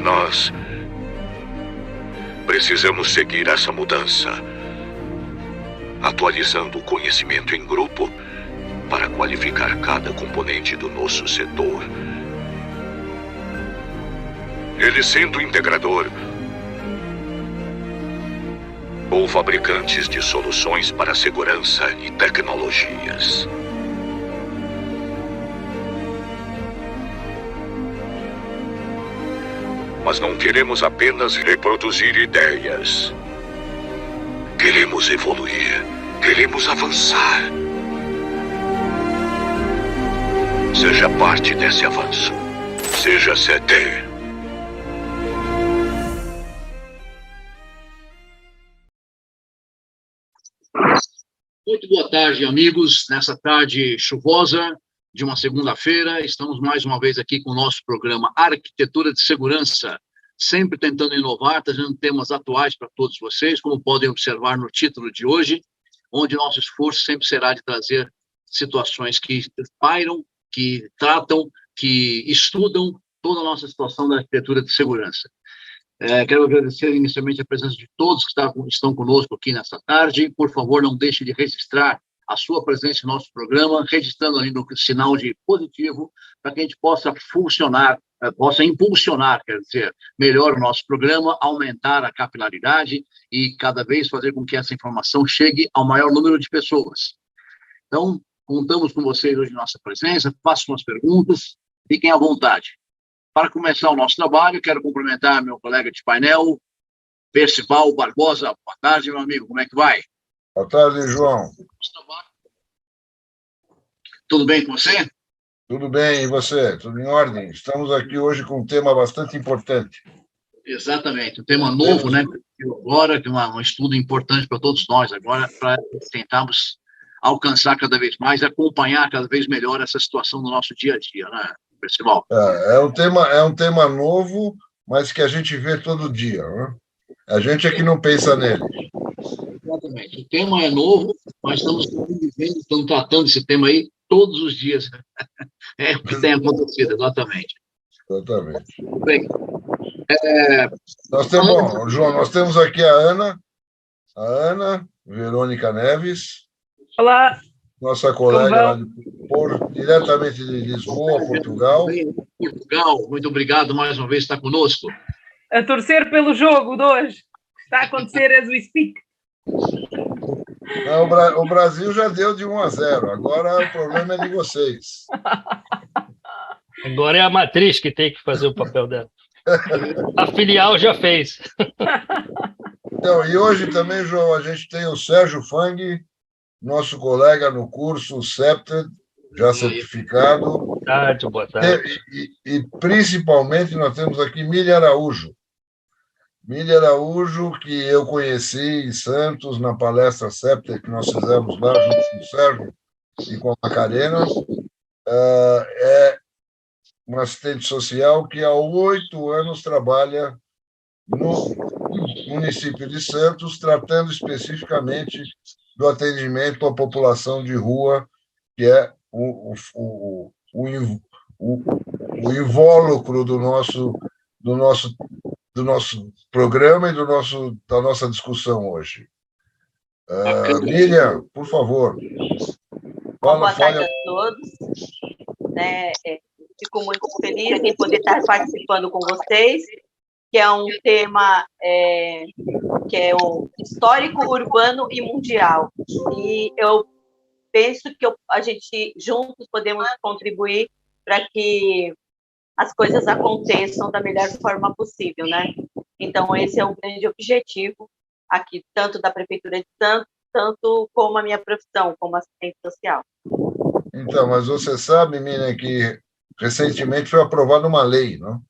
nós precisamos seguir essa mudança, atualizando o conhecimento em grupo para qualificar cada componente do nosso setor. Ele sendo integrador ou fabricantes de soluções para segurança e tecnologias. Mas não queremos apenas reproduzir ideias. Queremos evoluir. Queremos avançar. Seja parte desse avanço. Seja CD. Muito boa tarde, amigos. Nessa tarde chuvosa de uma segunda-feira, estamos mais uma vez aqui com o nosso programa Arquitetura de Segurança, sempre tentando inovar, trazendo temas atuais para todos vocês, como podem observar no título de hoje, onde nosso esforço sempre será de trazer situações que pairam, que tratam, que estudam toda a nossa situação da arquitetura de segurança. Quero agradecer inicialmente a presença de todos que estão conosco aqui nesta tarde. Por favor, não deixe de registrar a sua presença em nosso programa, registrando ali no sinal de positivo, para que a gente possa impulsionar, quer dizer, melhor o nosso programa, aumentar a capilaridade e cada vez fazer com que essa informação chegue ao maior número de pessoas. Então, contamos com vocês hoje em nossa presença, façam as perguntas, fiquem à vontade. Para começar o nosso trabalho, quero cumprimentar meu colega de painel, Percival Barbosa. Boa tarde, meu amigo, como é que vai? Boa tarde, João. Tudo bem com você? Tudo bem, e você? Tudo em ordem? Estamos aqui hoje com um tema bastante importante. Exatamente, um tema novo, né? Agora, que é um estudo importante para todos nós, agora, para tentarmos alcançar cada vez mais, acompanhar cada vez melhor essa situação do nosso dia a dia, né, Percival? É um tema novo, mas que a gente vê todo dia, né? A gente é que não pensa nele. Exatamente. O tema é novo, mas estamos convivendo, estamos tratando esse tema aí todos os dias. É o que tem acontecido, exatamente. Exatamente. Bem, João, nós temos aqui a Ana Verônica Neves. Olá. Nossa colega diretamente de Lisboa, Portugal. Portugal, muito obrigado mais uma vez por estar conosco. A torcer pelo jogo de hoje. Está a acontecer as we speak. Não, o Brasil já deu de 1-0. Agora o problema é de vocês. Agora é a matriz que tem que fazer o papel dela. A filial já fez. Então, e hoje também, João, a gente tem o Sérgio Fang, nosso colega no curso CEPTED, já certificado. Boa tarde, boa tarde. E principalmente nós temos aqui Mília Araújo. Mília Araújo, que eu conheci em Santos, na palestra CEPTED que nós fizemos lá, junto com o Sérgio e com a Macarena. É uma assistente social que há 8 anos trabalha no município de Santos, tratando especificamente do atendimento à população de rua, que é o invólucro do nosso programa e da nossa discussão hoje. Miriam, por favor. Boa tarde a todos. Fico muito feliz em poder estar participando com vocês, que é um tema que é o histórico, urbano e mundial. E eu penso que a gente juntos podemos contribuir para que as coisas aconteçam da melhor forma possível, né? Então, esse é o grande objetivo aqui, tanto da Prefeitura de Santos, tanto como a minha profissão, como assistente social. Então, mas você sabe, Miriam, que recentemente foi aprovada uma lei, não?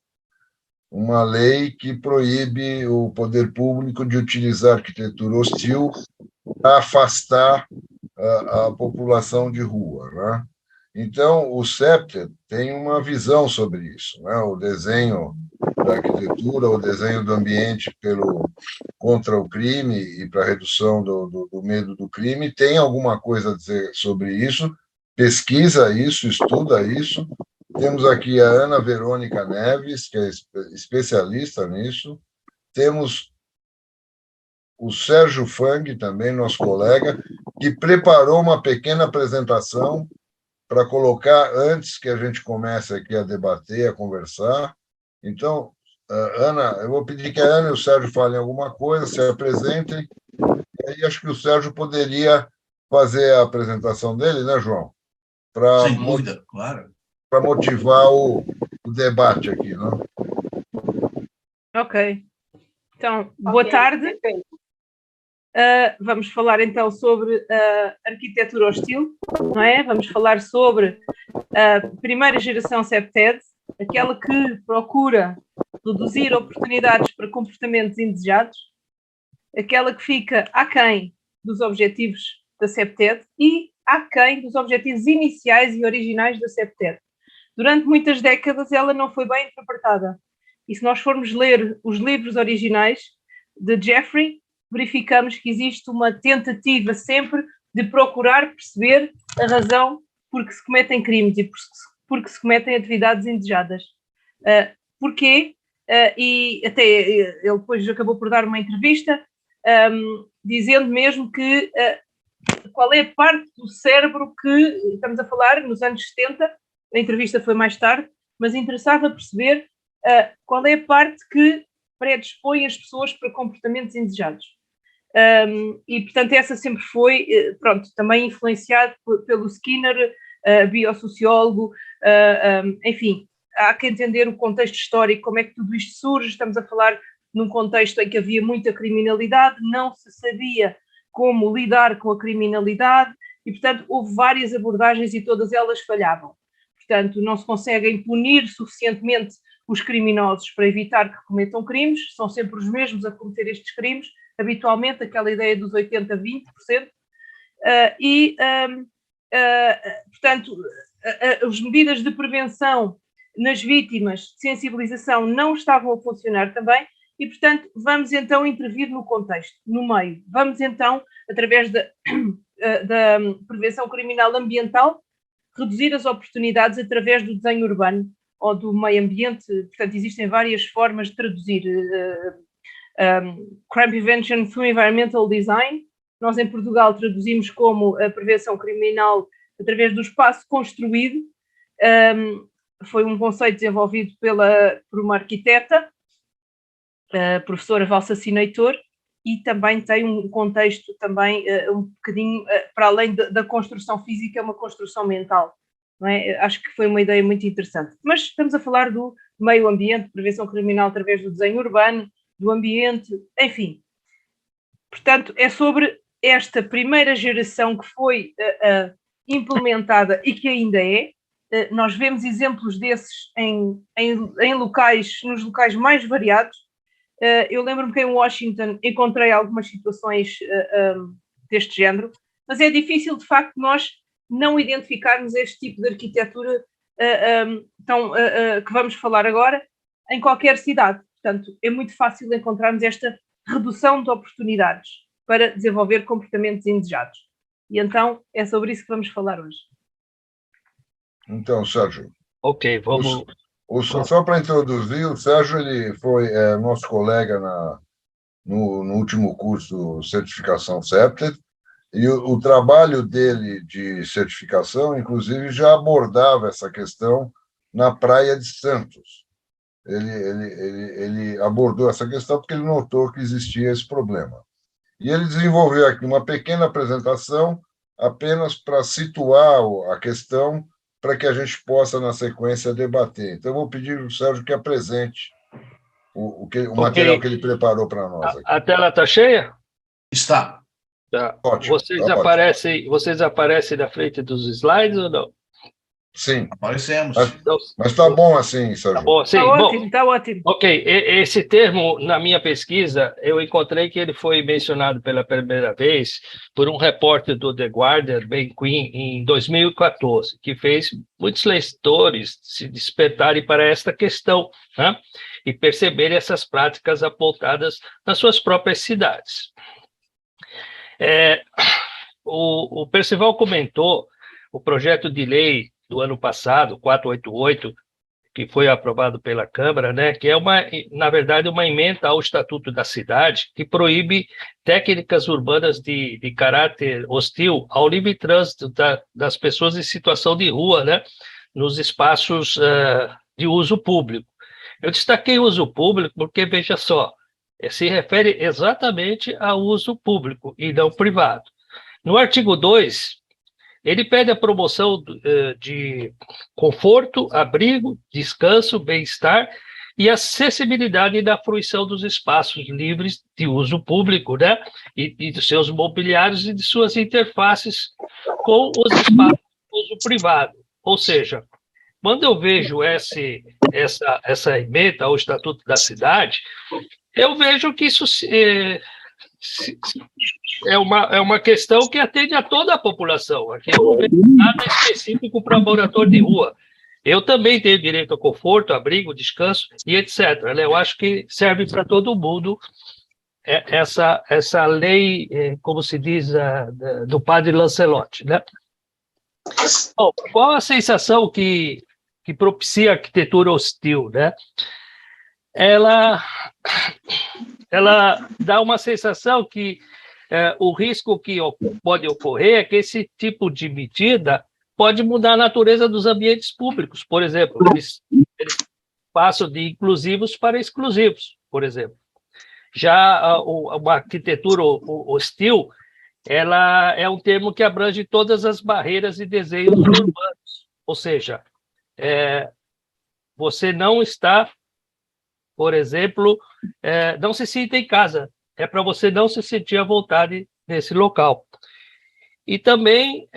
Uma lei que proíbe o poder público de utilizar arquitetura hostil para afastar a população de rua, né? Então, o CEPTED tem uma visão sobre isso, né? O desenho da arquitetura, o desenho do ambiente contra o crime e para a redução do medo do crime, tem alguma coisa a dizer sobre isso, pesquisa isso, estuda isso, Temos aqui a Ana Verônica Neves, que é especialista nisso. Temos o Sérgio Fang, também nosso colega, que preparou uma pequena apresentação para colocar antes que a gente comece aqui a debater, a conversar. Então, Ana, eu vou pedir que a Ana e o Sérgio falem alguma coisa, se apresentem, e aí acho que o Sérgio poderia fazer a apresentação dele, né, João? Sem dúvida, claro. Para motivar o debate aqui, não? Ok. Então, boa tarde. Vamos falar então sobre arquitetura hostil, não é? Vamos falar sobre a primeira geração CEPTED, aquela que procura reduzir oportunidades para comportamentos indesejados, aquela que fica aquém dos objetivos da CEPTED e aquém dos objetivos iniciais e originais da CEPTED. Durante muitas décadas ela não foi bem interpretada. E se nós formos ler os livros originais de Jeffrey, verificamos que existe uma tentativa sempre de procurar perceber a razão por que se cometem crimes e por que se cometem atividades indesejadas. Porquê? E até ele depois acabou por dar uma entrevista dizendo mesmo que qual é a parte do cérebro que estamos a falar nos anos 70, a entrevista foi mais tarde, mas interessava perceber qual é a parte que predispõe as pessoas para comportamentos indesejados. E, portanto, essa sempre foi, também influenciado pelo Skinner, biosociólogo, enfim, há que entender o contexto histórico, como é que tudo isto surge. Estamos a falar num contexto em que havia muita criminalidade, não se sabia como lidar com a criminalidade e, portanto, houve várias abordagens e todas elas falhavam. Portanto, não se conseguem punir suficientemente os criminosos para evitar que cometam crimes, são sempre os mesmos a cometer estes crimes, habitualmente aquela ideia dos 80-20%, portanto, as medidas de prevenção nas vítimas, de sensibilização, não estavam a funcionar também e, portanto, vamos então intervir no contexto, no meio. Vamos então, através da prevenção criminal ambiental, reduzir as oportunidades através do desenho urbano ou do meio ambiente. Portanto, existem várias formas de traduzir crime prevention through environmental design. Nós em Portugal traduzimos como a prevenção criminal através do espaço construído. Foi um conceito desenvolvido por uma arquiteta, a professora Valsaci Heitor, e também tem um contexto também um bocadinho para além da construção física, é uma construção mental. Não é? Acho que foi uma ideia muito interessante. Mas estamos a falar do meio ambiente, prevenção criminal através do desenho urbano, do ambiente, enfim. Portanto, é sobre esta primeira geração que foi implementada e que ainda é. Nós vemos exemplos desses nos locais mais variados. Eu lembro-me que em Washington encontrei algumas situações deste género, mas é difícil, de facto, nós não identificarmos este tipo de arquitetura que vamos falar agora em qualquer cidade. Portanto, é muito fácil encontrarmos esta redução de oportunidades para desenvolver comportamentos indesejados. E então é sobre isso que vamos falar hoje. Então, Sérgio. Ok, vamos... Só para introduzir, o Sérgio ele foi nosso colega no último curso de certificação CEPTED, e o trabalho dele de certificação, inclusive, já abordava essa questão na Praia de Santos. Ele abordou essa questão porque ele notou que existia esse problema. E ele desenvolveu aqui uma pequena apresentação apenas para situar a questão, para que a gente possa, na sequência, debater. Então, eu vou pedir ao Sérgio que apresente o material que ele preparou para nós. A tela está cheia? Está. Tá. Ótimo, Vocês aparecem na frente dos slides ou não? Sim. Aparecemos. Mas está bom assim, Sérgio. Tá bom, sim. Está ótimo, está ótimo. Ok, esse termo, na minha pesquisa, eu encontrei que ele foi mencionado pela primeira vez por um repórter do The Guardian, Ben Quinn, em 2014, que fez muitos leitores se despertarem para esta questão, né? E perceberem essas práticas apontadas nas suas próprias cidades. O Percival comentou o projeto de lei do ano passado, 488, que foi aprovado pela Câmara, né, que é, na verdade, uma emenda ao Estatuto da Cidade que proíbe técnicas urbanas de caráter hostil ao livre trânsito das pessoas em situação de rua, né, nos espaços de uso público. Eu destaquei o uso público porque, veja só, se refere exatamente ao uso público e não privado. No artigo 2, ele pede a promoção de conforto, abrigo, descanso, bem-estar e acessibilidade da fruição dos espaços livres de uso público, né? E dos seus mobiliários e de suas interfaces com os espaços de uso privado. Ou seja, quando eu vejo essa emenda ao Estatuto da Cidade, eu vejo que isso é uma questão que atende a toda a população. Aqui eu não vejo nada específico para morador de rua. Eu também tenho direito a conforto, abrigo, descanso e etc. Eu acho que serve para todo mundo essa lei, como se diz, do padre Lancelotti, né? Bom, qual a sensação que propicia a arquitetura hostil, né? Ela dá uma sensação que o risco que pode ocorrer é que esse tipo de medida pode mudar a natureza dos ambientes públicos. Por exemplo, eles passam de inclusivos para exclusivos, por exemplo. Já uma arquitetura hostil, ela é um termo que abrange todas as barreiras e desenhos urbanos. Ou seja, você não está, por exemplo, não se sinta em casa. É para você não se sentir à vontade nesse local. E também,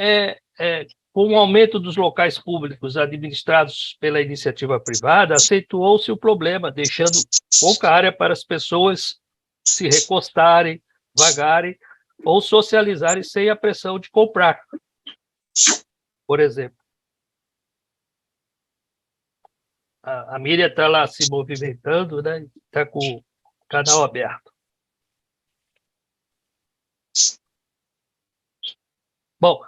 com o aumento dos locais públicos administrados pela iniciativa privada, acentuou-se o problema, deixando pouca área para as pessoas se recostarem, vagarem ou socializarem sem a pressão de comprar, por exemplo. A Miriam está lá se movimentando, né? Está com o canal aberto. Bom,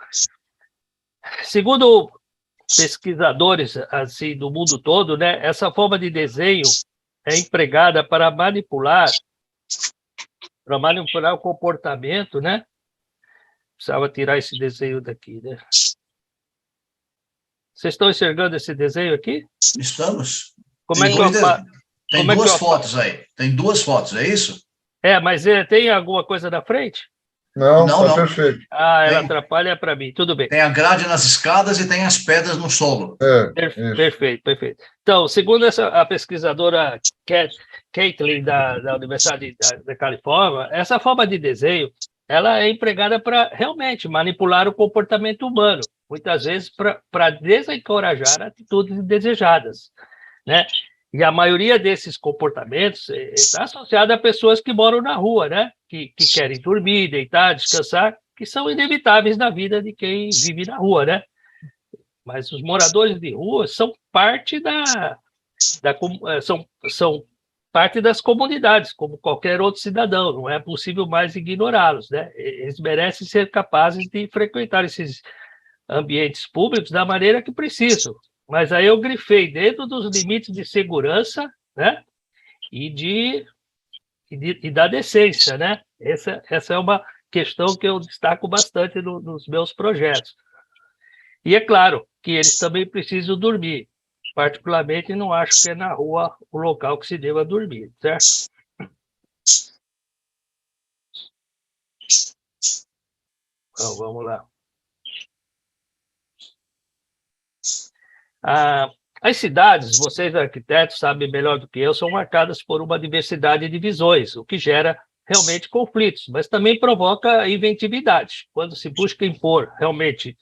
segundo pesquisadores assim do mundo todo, né, essa forma de desenho é empregada para manipular o comportamento, né? Precisava tirar esse desenho daqui, né? Vocês estão enxergando esse desenho aqui? Estamos. Como é que eu faço? Tem duas fotos aí. Tem duas fotos, é isso? Mas tem alguma coisa na frente? Não, está perfeito. Ela atrapalha para mim, tudo bem. Tem a grade nas escadas e tem as pedras no solo. Perfeito. Então, segundo a pesquisadora Caitlin, da Universidade da Califórnia, essa forma de desenho ela é empregada para realmente manipular o comportamento humano, muitas vezes para desencorajar atitudes indesejadas, né? E a maioria desses comportamentos está associada a pessoas que moram na rua, né? Que querem dormir, deitar, descansar, que são inevitáveis na vida de quem vive na rua, né? Mas os moradores de rua são parte são parte das comunidades, como qualquer outro cidadão. Não é possível mais ignorá-los, né? Eles merecem ser capazes de frequentar esses ambientes públicos da maneira que precisam. Mas aí eu grifei dentro dos limites de segurança, né? E da decência, né? Essa é uma questão que eu destaco bastante nos meus projetos. E é claro que eles também precisam dormir. Particularmente, não acho que é na rua o local que se deva dormir, certo? Então, vamos lá. As cidades, vocês arquitetos sabem melhor do que eu, são marcadas por uma diversidade de visões, o que gera realmente conflitos, mas também provoca inventividade. Quando se busca impor realmente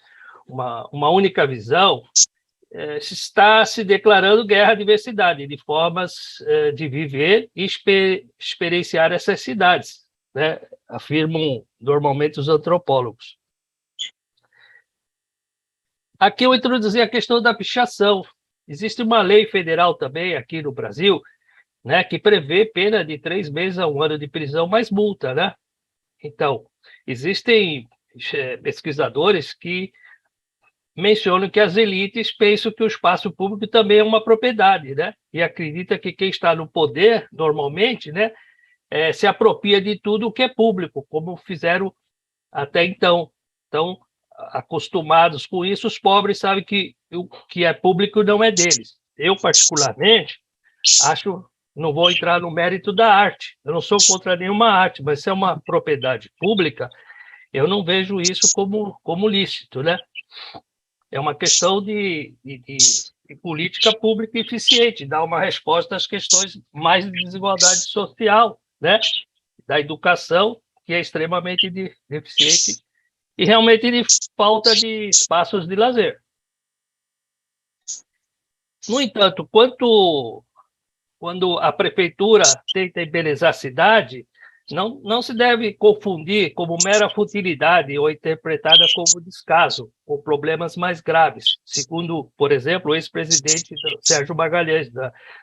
uma única visão, se está se declarando guerra à diversidade de formas de viver e experienciar essas cidades, né? Afirmam normalmente os antropólogos. Aqui eu introduzi a questão da pichação. Existe uma lei federal também aqui no Brasil, né, que prevê pena de 3 meses a 1 ano de prisão mais multa, né? Então, existem pesquisadores que mencionam que as elites pensam que o espaço público também é uma propriedade, né? E acredita que quem está no poder, normalmente, né, se apropria de tudo o que é público, como fizeram até então. Então, acostumados com isso, os pobres sabem que o que é público não é deles. Eu, particularmente, acho, não vou entrar no mérito da arte, eu não sou contra nenhuma arte, mas se é uma propriedade pública, eu não vejo isso como lícito, né? É uma questão de política pública eficiente, dar uma resposta às questões mais de desigualdade social, né? Da educação, que é extremamente deficiente, e realmente de falta de espaços de lazer. No entanto, quando a prefeitura tenta embelezar a cidade, não se deve confundir como mera futilidade ou interpretada como descaso, ou problemas mais graves, segundo, por exemplo, o ex-presidente Sérgio Magalhães,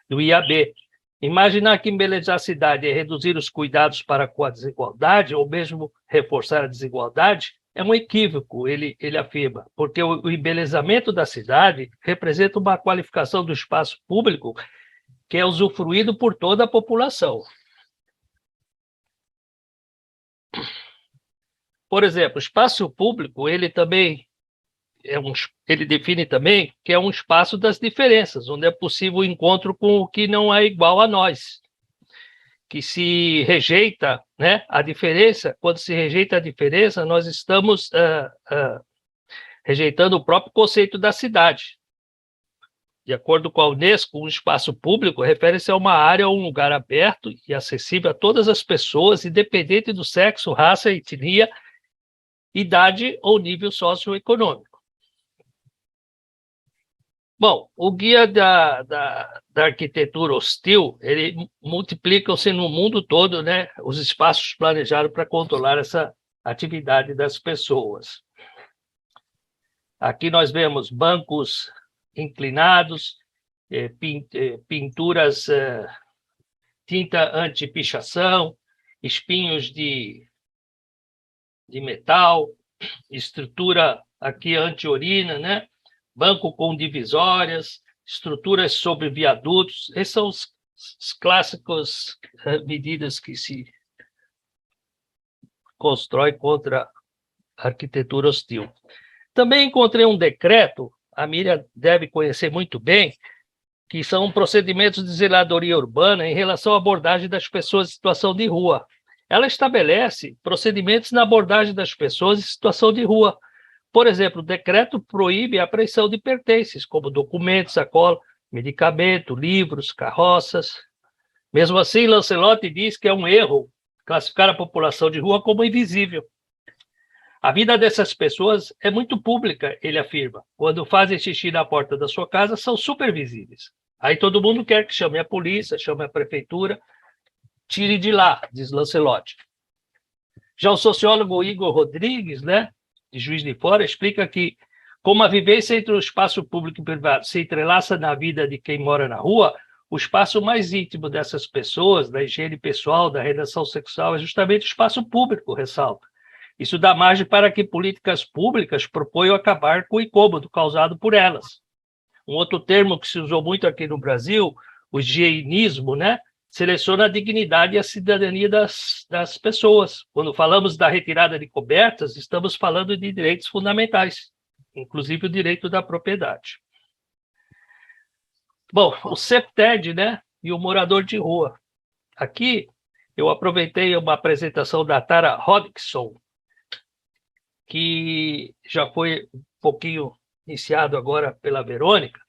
do IAB. Imaginar que embelezar a cidade é reduzir os cuidados para com a desigualdade, ou mesmo reforçar a desigualdade, é um equívoco, ele afirma, porque o embelezamento da cidade representa uma qualificação do espaço público que é usufruído por toda a população. Por exemplo, o espaço público, ele define também que é um espaço das diferenças, onde é possível o encontro com o que não é igual a nós, que se rejeita, né, a diferença. Quando se rejeita a diferença, nós estamos rejeitando o próprio conceito da cidade. De acordo com a Unesco, um espaço público refere-se a uma área ou um lugar aberto e acessível a todas as pessoas, independente do sexo, raça, etnia, idade ou nível socioeconômico. Bom, o guia da arquitetura hostil, ele multiplicam-se no mundo todo, né, os espaços planejados para controlar essa atividade das pessoas. Aqui nós vemos bancos inclinados, pinturas, tinta anti-pichação, espinhos de metal, estrutura aqui anti-urina, né? Banco com divisórias, estruturas sobre viadutos. Esses são os clássicos medidas que se constrói contra a arquitetura hostil. Também encontrei um decreto, a Miriam deve conhecer muito bem, que são procedimentos de zeladoria urbana em relação à abordagem das pessoas em situação de rua. Ela estabelece procedimentos na abordagem das pessoas em situação de rua. Por exemplo, o decreto proíbe a apreensão de pertences, como documentos, sacola, medicamento, livros, carroças. Mesmo assim, Lancelotti diz que é um erro classificar a população de rua como invisível. A vida dessas pessoas é muito pública, ele afirma. Quando fazem xixi na porta da sua casa, são super visíveis. Aí todo mundo quer que chame a polícia, chame a prefeitura, tire de lá, diz Lancelotti. Já o sociólogo Igor Rodrigues, né, de Juiz de Fora, explica que, como a vivência entre o espaço público e privado se entrelaça na vida de quem mora na rua, o espaço mais íntimo dessas pessoas, da higiene pessoal, da redação sexual, é justamente o espaço público, ressalta. Isso dá margem para que políticas públicas proponham acabar com o incômodo causado por elas. Um outro termo que se usou muito aqui no Brasil, o higienismo, né, seleciona a dignidade e a cidadania das pessoas. Quando falamos da retirada de cobertas, estamos falando de direitos fundamentais, inclusive o direito da propriedade. Bom, o CEPTED, né, e o morador de rua. Aqui eu aproveitei uma apresentação da Tara Hodgson, que já foi um pouquinho iniciado agora pela Verônica.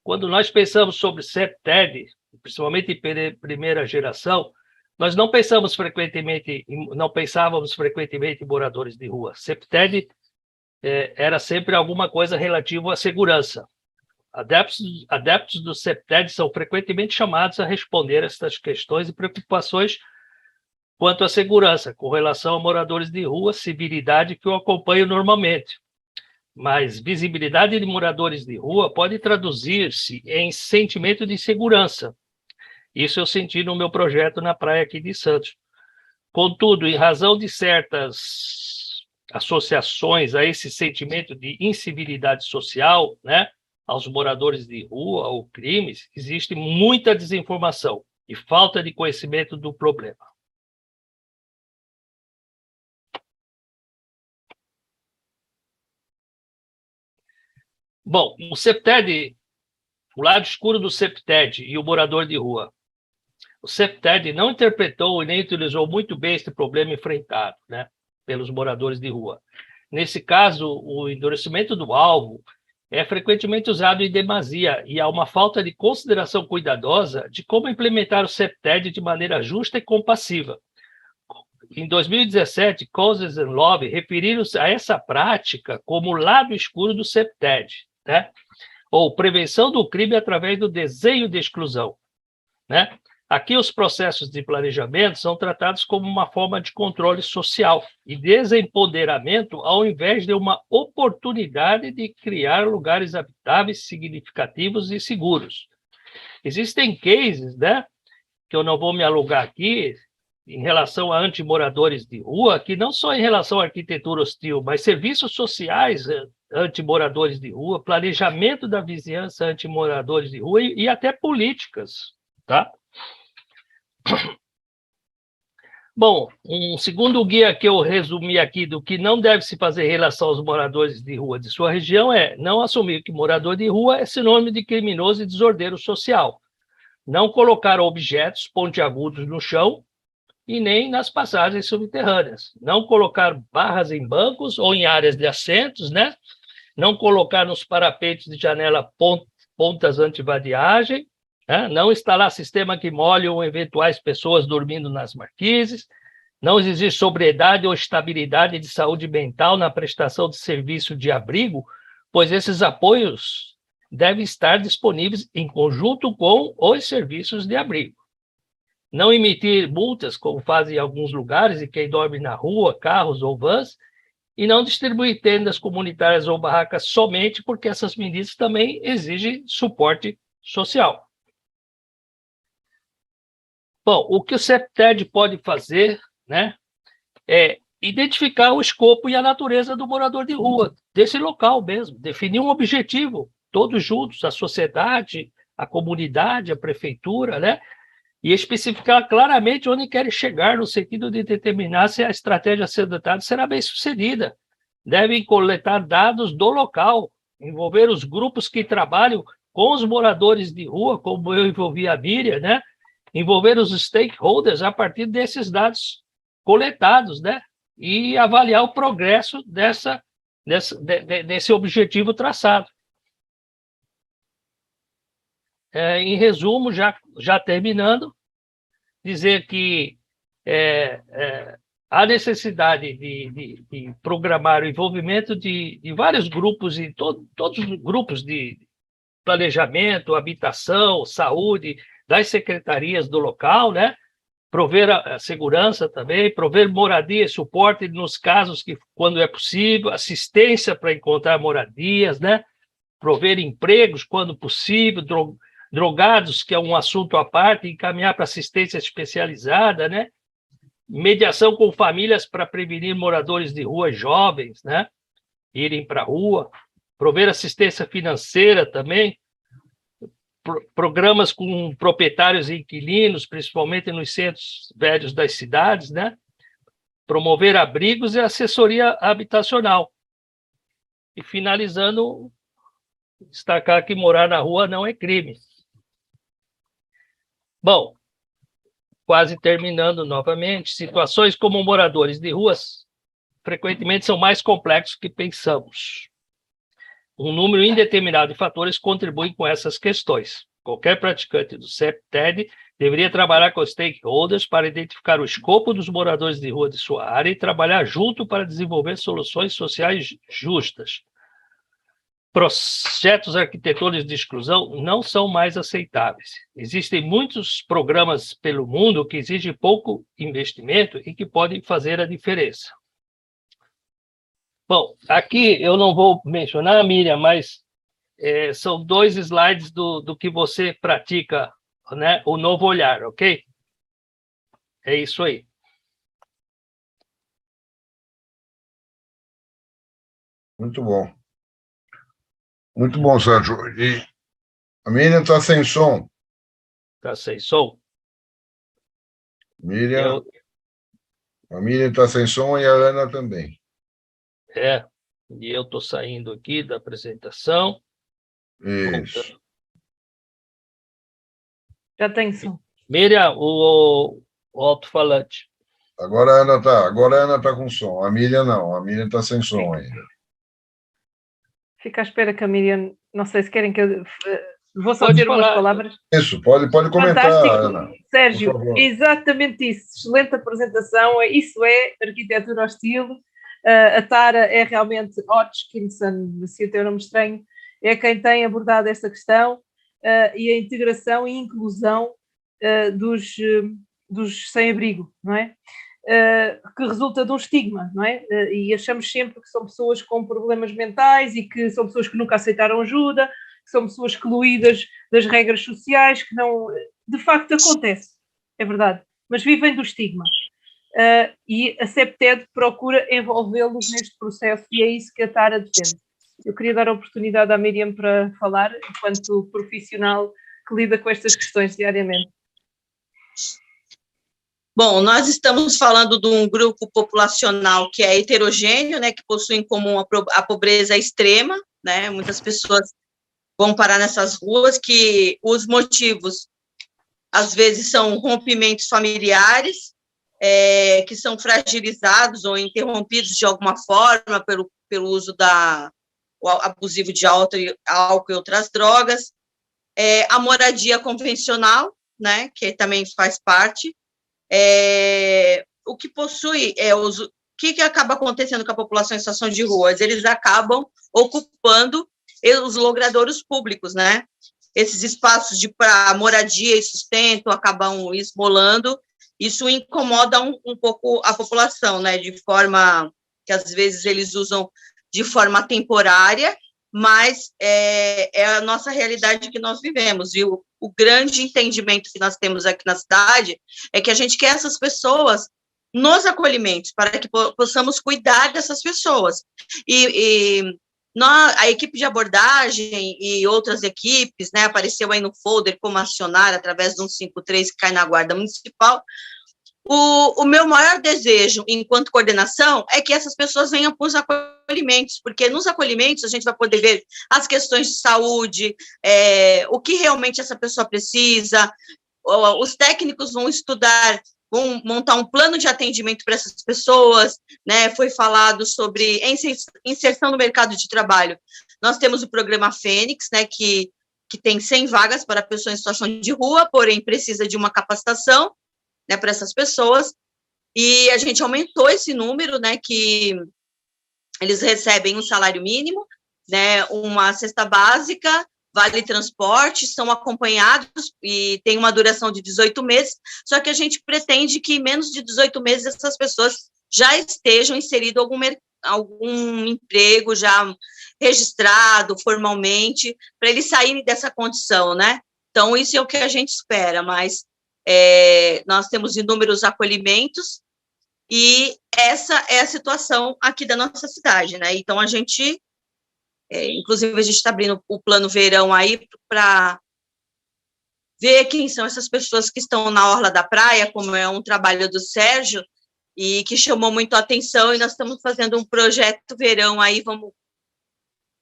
Quando nós pensamos sobre CEPTED, principalmente em primeira geração, nós não pensávamos frequentemente em moradores de rua. CEPTED era sempre alguma coisa relativa à segurança. Adeptos do CEPTED são frequentemente chamados a responder a estas questões e preocupações quanto à segurança, com relação a moradores de rua, civilidade que o acompanham normalmente. Mas visibilidade de moradores de rua pode traduzir-se em sentimento de insegurança. Isso eu senti no meu projeto na praia aqui de Santos. Contudo, em razão de certas associações a esse sentimento de incivilidade social, né, aos moradores de rua ou crimes, existe muita desinformação e falta de conhecimento do problema. Bom, o CEPTED, o lado escuro do CEPTED e o morador de rua. O CEPTED não interpretou e nem utilizou muito bem este problema enfrentado, né, pelos moradores de rua. Nesse caso, o endurecimento do alvo é frequentemente usado em demasia e há uma falta de consideração cuidadosa de como implementar o CEPTED de maneira justa e compassiva. Em 2017, Causes and Love referiram-se a essa prática como o lado escuro do CEPTED, né? Ou prevenção do crime através do desenho de exclusão, né? Aqui os processos de planejamento são tratados como uma forma de controle social e desempoderamento ao invés de uma oportunidade de criar lugares habitáveis, significativos e seguros. Existem cases, né, que eu não vou me alugar aqui, em relação a antimoradores de rua, que não só em relação à arquitetura hostil, mas serviços sociais antimoradores de rua, planejamento da vizinhança antimoradores de rua e até políticas, tá? Bom, um segundo guia que eu resumi aqui do que não deve se fazer em relação aos moradores de rua de sua região é não assumir que morador de rua é sinônimo de criminoso e desordeiro social. Não colocar objetos pontiagudos no chão e nem nas passagens subterrâneas. Não colocar barras em bancos ou em áreas de assentos, né? Não colocar nos parapetos de janela pontas antivadiagem, né? Não instalar sistema que molhe ou eventuais pessoas dormindo nas marquises, não exigir sobriedade ou estabilidade de saúde mental na prestação de serviço de abrigo, pois esses apoios devem estar disponíveis em conjunto com os serviços de abrigo. Não emitir multas, como fazem em alguns lugares, e quem dorme na rua, carros ou vans, e não distribuir tendas comunitárias ou barracas somente porque essas medidas também exigem suporte social. Bom, o que o CEPTED pode fazer, né, é identificar o escopo e a natureza do morador de rua, desse local mesmo, definir um objetivo, todos juntos, a sociedade, a comunidade, a prefeitura, né, e especificar claramente onde querem chegar, no sentido de determinar se a estratégia a ser adotada será bem sucedida. Devem coletar dados do local, envolver os grupos que trabalham com os moradores de rua, como eu envolvi a Miriam, né? Envolver os stakeholders a partir desses dados coletados, né? E avaliar o progresso desse objetivo traçado. Em resumo, já terminando, dizer que há necessidade de programar o envolvimento de vários grupos, e todos os grupos de planejamento, habitação, saúde, das secretarias do local, né? Prover a segurança também, prover moradia e suporte nos casos que, quando é possível, assistência para encontrar moradias, né? Prover empregos quando possível, drogados, que é um assunto à parte, encaminhar para assistência especializada, né? Mediação com famílias para prevenir moradores de rua jovens, né? Irem para a rua, prover assistência financeira também, programas com proprietários e inquilinos, principalmente nos centros velhos das cidades, né? Promover abrigos e assessoria habitacional. E finalizando, destacar que morar na rua não é crime. Bom, quase terminando novamente, situações como moradores de ruas frequentemente são mais complexos que pensamos. Um número indeterminado de fatores contribuem com essas questões. Qualquer praticante do CEPTED deveria trabalhar com os stakeholders para identificar o escopo dos moradores de rua de sua área e trabalhar junto para desenvolver soluções sociais justas. Projetos arquitetônicos de exclusão não são mais aceitáveis. Existem muitos programas pelo mundo que exigem pouco investimento e que podem fazer a diferença. Bom, aqui eu não vou mencionar, Miriam, mas são 2 slides do que você pratica, né? O novo olhar, ok? É isso aí. Muito bom. Muito bom, Sérgio. E a Miriam está sem som. Tá sem som? Miriam, a Miriam está sem som e a Ana também. E eu estou saindo aqui da apresentação. Isso. Já tenho som. Miriam, o alto-falante. Agora a Ana tá com som. A Miriam não. A Miriam está sem som ainda. Fica à espera que a Miriam, não sei se querem que eu vou só Pode dizer umas falar. palavras. Isso, pode comentar, Fantástico, Ana. Sérgio, Por favor. exatamente isso, excelente apresentação, isso é arquitetura ao estilo. A Tara é realmente Hodgkinson, se o teu nome estranho, é quem tem abordado esta questão e a integração e inclusão dos sem-abrigo, não é? Que resulta de um estigma, não é? E achamos sempre que são pessoas com problemas mentais e que são pessoas que nunca aceitaram ajuda, que são pessoas excluídas das regras sociais, que não... De facto acontece, é verdade, mas vivem do estigma. E a CEPTED procura envolvê-los neste processo e é isso que a Tara defende. Eu queria dar a oportunidade à Miriam para falar, enquanto profissional que lida com estas questões diariamente. Bom, nós estamos falando de um grupo populacional que é heterogêneo, né, que possui em comum a pobreza extrema, né, muitas pessoas vão parar nessas ruas, que os motivos, às vezes, são rompimentos familiares, que são fragilizados ou interrompidos de alguma forma pelo uso abusivo de álcool e outras drogas, a moradia convencional, né, que também faz parte, o que possui, o que acaba acontecendo com a população em situação de ruas? Eles acabam ocupando os logradouros públicos, né? Esses espaços para moradia e sustento acabam esmolando, isso incomoda um pouco a população, né? De forma que, às vezes, eles usam de forma temporária, mas é a nossa realidade que nós vivemos, e o grande entendimento que nós temos aqui na cidade é que a gente quer essas pessoas nos acolhimentos, para que possamos cuidar dessas pessoas. A equipe de abordagem e outras equipes, né, apareceu aí no folder como acionar através de um 53 que cai na guarda municipal. O meu maior desejo, enquanto coordenação, é que essas pessoas venham para os acolhimentos, porque nos acolhimentos a gente vai poder ver as questões de saúde, o que realmente essa pessoa precisa, os técnicos vão estudar, vão montar um plano de atendimento para essas pessoas, né? Foi falado sobre inserção no mercado de trabalho. Nós temos o programa Fênix, né, que tem 100 vagas para pessoas em situação de rua, porém precisa de uma capacitação, né, para essas pessoas, e a gente aumentou esse número, né, que eles recebem um salário mínimo, né, uma cesta básica, vale transporte, são acompanhados e tem uma duração de 18 meses, só que a gente pretende que em menos de 18 meses essas pessoas já estejam inseridas em algum emprego já registrado formalmente, para eles saírem dessa condição, né? Então, isso é o que a gente espera, mas nós temos inúmeros acolhimentos e essa é a situação aqui da nossa cidade, né? Então, a gente, inclusive, a gente está abrindo o plano verão aí para ver quem são essas pessoas que estão na orla da praia, como é um trabalho do Sérgio, e que chamou muito a atenção, e nós estamos fazendo um projeto verão aí, vamos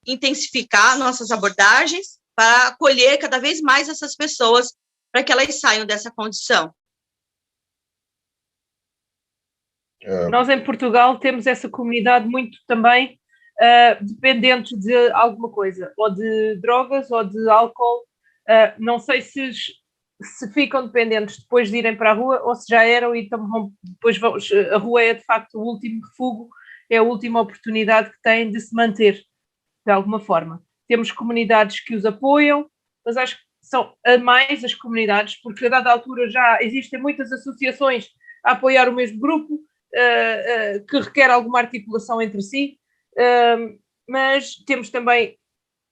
intensificar nossas abordagens para acolher cada vez mais essas pessoas, para que elas saiam dessa condição. Nós, em Portugal, temos essa comunidade muito também dependente de alguma coisa, ou de drogas, ou de álcool. Não sei se ficam dependentes depois de irem para a rua, ou se já eram e depois a rua é, de facto, o último refúgio, é a última oportunidade que têm de se manter, de alguma forma. Temos comunidades que os apoiam, mas acho que são a mais as comunidades, porque a dada altura já existem muitas associações a apoiar o mesmo grupo, que requer alguma articulação entre si, mas temos também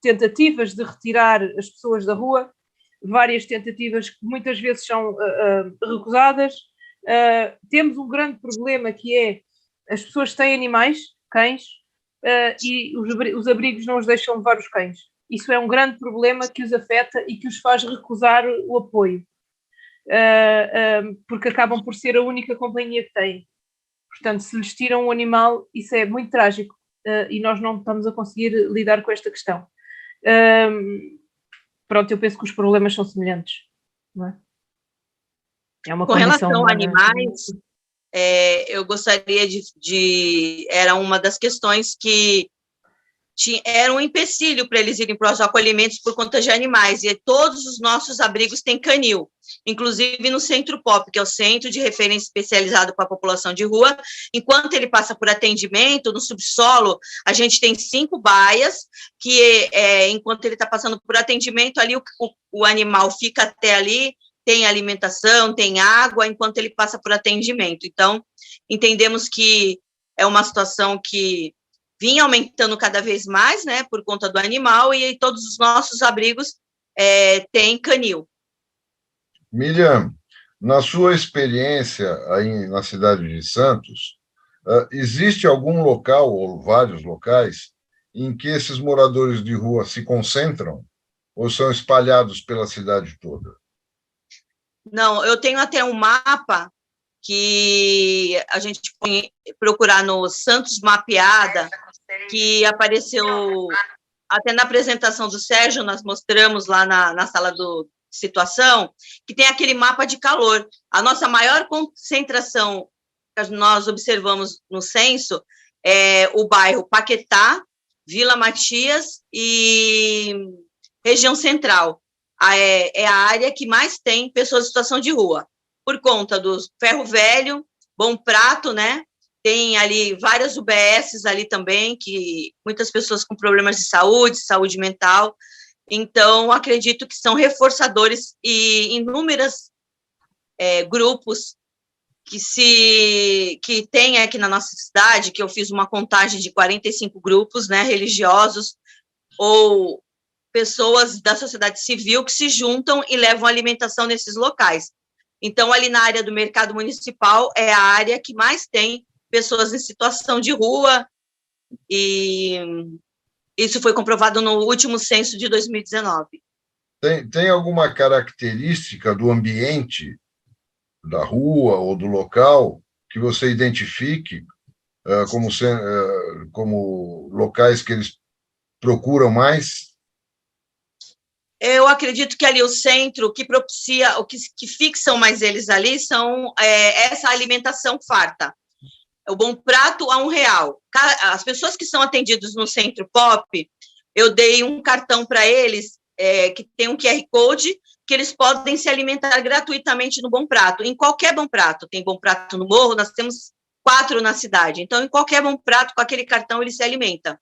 tentativas de retirar as pessoas da rua, várias tentativas que muitas vezes são recusadas. Temos um grande problema que é as pessoas têm animais, cães, e os abrigos não os deixam levar os cães. Isso é um grande problema que os afeta e que os faz recusar o apoio, porque acabam por ser a única companhia que têm. Portanto, se lhes tiram um animal, isso é muito trágico, e nós não estamos a conseguir lidar com esta questão. Pronto, eu penso que os problemas são semelhantes, não é? É uma Com condição relação a humana. animais, eu gostaria era uma das questões que era um empecilho para eles irem para os acolhimentos por conta de animais, e todos os nossos abrigos têm canil, inclusive no Centro POP, que é o Centro de Referência Especializado para a População de Rua. Enquanto ele passa por atendimento, no subsolo, a gente tem 5 baias, que enquanto ele está passando por atendimento, ali o animal fica até ali, tem alimentação, tem água, enquanto ele passa por atendimento. Então, entendemos que é uma situação que vinha aumentando cada vez mais, né, por conta do animal, e todos os nossos abrigos têm canil. Miriam, na sua experiência aí na cidade de Santos, existe algum local, ou vários locais, em que esses moradores de rua se concentram, ou são espalhados pela cidade toda? Não, eu tenho até um mapa que a gente pode procurar no Santos Mapeada, que apareceu até na apresentação do Sérgio, nós mostramos lá na sala do situação, que tem aquele mapa de calor. A nossa maior concentração que nós observamos no censo é o bairro Paquetá, Vila Matias e região central. É a área que mais tem pessoas em situação de rua, por conta do Ferro Velho, Bom Prato, né? Tem ali várias UBSs ali também, que muitas pessoas com problemas de saúde mental. Então, acredito que são reforçadores e inúmeros grupos que tem aqui na nossa cidade, que eu fiz uma contagem de 45 grupos, né, religiosos ou pessoas da sociedade civil que se juntam e levam alimentação nesses locais. Então, ali na área do mercado municipal, é a área que mais tem pessoas em situação de rua, e isso foi comprovado no último censo de 2019. Tem alguma característica do ambiente da rua ou do local que você identifique como locais que eles procuram mais? Eu acredito que ali o centro que propicia, o que fixam mais eles ali são essa alimentação farta. O Bom Prato a R$1. As pessoas que são atendidas no Centro POP, eu dei um cartão para eles, que tem um QR Code, que eles podem se alimentar gratuitamente no Bom Prato. Em qualquer Bom Prato, tem Bom Prato no Morro, nós temos 4 na cidade. Então, em qualquer Bom Prato, com aquele cartão, ele se alimenta.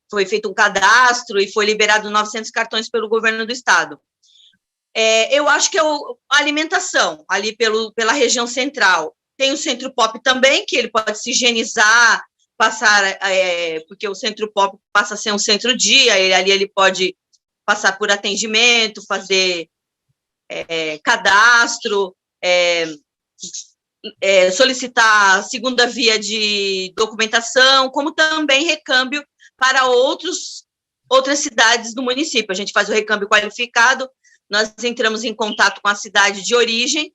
Foi feito um cadastro e foi liberado 900 cartões pelo governo do estado. Eu acho que é a alimentação, ali pela região central. Tem o Centro POP também, que ele pode se higienizar, passar, porque o Centro POP passa a ser um centro-dia, ali ele pode passar por atendimento, fazer cadastro, solicitar segunda via de documentação, como também recâmbio para outras cidades do município. A gente faz o recâmbio qualificado, nós entramos em contato com a cidade de origem,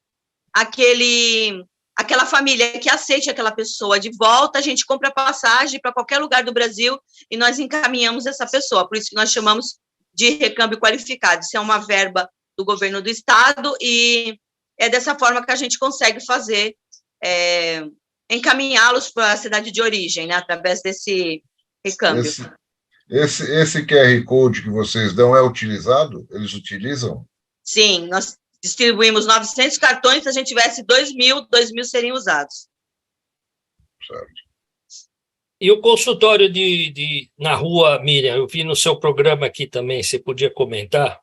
aquela família que aceite aquela pessoa de volta, a gente compra passagem para qualquer lugar do Brasil e nós encaminhamos essa pessoa, por isso que nós chamamos de recâmbio qualificado. Isso é uma verba do governo do estado e é dessa forma que a gente consegue fazer, encaminhá-los para a cidade de origem, né, através desse recâmbio. Esse QR Code que vocês dão é utilizado? Eles utilizam? Sim, nós distribuímos 900 cartões, se a gente tivesse 2.000 seriam usados. Certo. E o consultório na rua, Miriam, eu vi no seu programa aqui também, você podia comentar?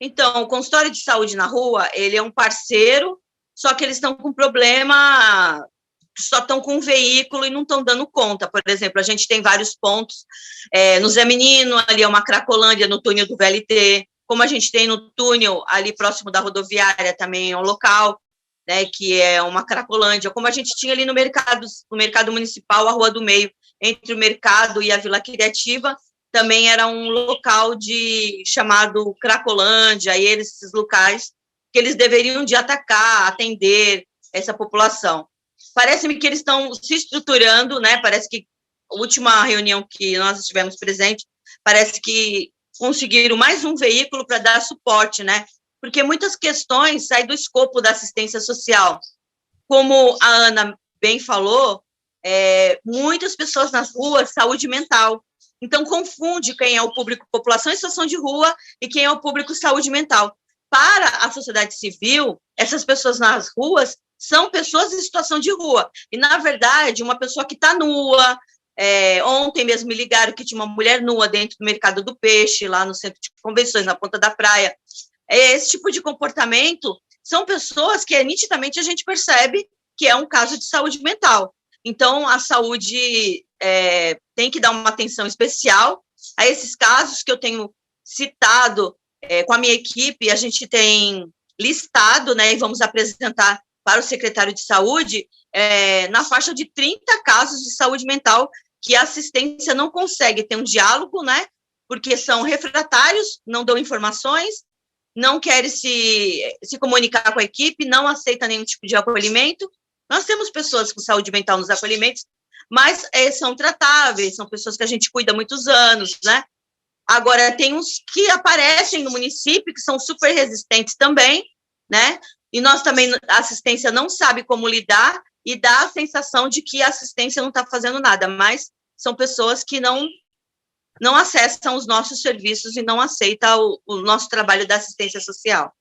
Então, o consultório de saúde na rua, ele é um parceiro, só que eles estão com problema, só estão com um veículo e não estão dando conta. Por exemplo, a gente tem vários pontos, no Zé Menino, ali é uma Cracolândia, no túnel do VLT, como a gente tem no túnel, ali próximo da rodoviária, também é um local, né, que é uma Cracolândia, como a gente tinha ali no mercado municipal, a Rua do Meio, entre o mercado e a Vila Criativa, também era um local chamado Cracolândia, e esses locais que eles deveriam de atacar, atender essa população. Parece-me que eles estão se estruturando, né? Parece que a última reunião que nós estivemos presentes, parece que conseguiram mais um veículo para dar suporte, né? Porque muitas questões saem do escopo da assistência social. Como a Ana bem falou, muitas pessoas nas ruas, saúde mental. Então, confunde quem é o público população em situação de rua e quem é o público saúde mental. Para a sociedade civil, essas pessoas nas ruas são pessoas em situação de rua. E, na verdade, uma pessoa que está nua, ontem mesmo me ligaram que tinha uma mulher nua dentro do mercado do peixe, lá no centro de convenções, na ponta da praia. Esse tipo de comportamento são pessoas que nitidamente a gente percebe que é um caso de saúde mental. Então, a saúde tem que dar uma atenção especial a esses casos que eu tenho citado com a minha equipe, a gente tem listado, né, e vamos apresentar para o secretário de saúde, na faixa de 30 casos de saúde mental que a assistência não consegue ter um diálogo, né, porque são refratários, não dão informações, não querem se comunicar com a equipe, não aceita nenhum tipo de acolhimento. Nós temos pessoas com saúde mental nos acolhimentos, mas são tratáveis, são pessoas que a gente cuida há muitos anos, né? Agora, tem uns que aparecem no município, que são super resistentes também, né? E nós também, a assistência não sabe como lidar e dá a sensação de que a assistência não está fazendo nada, mas são pessoas que não acessam os nossos serviços e não aceitam o nosso trabalho da assistência social.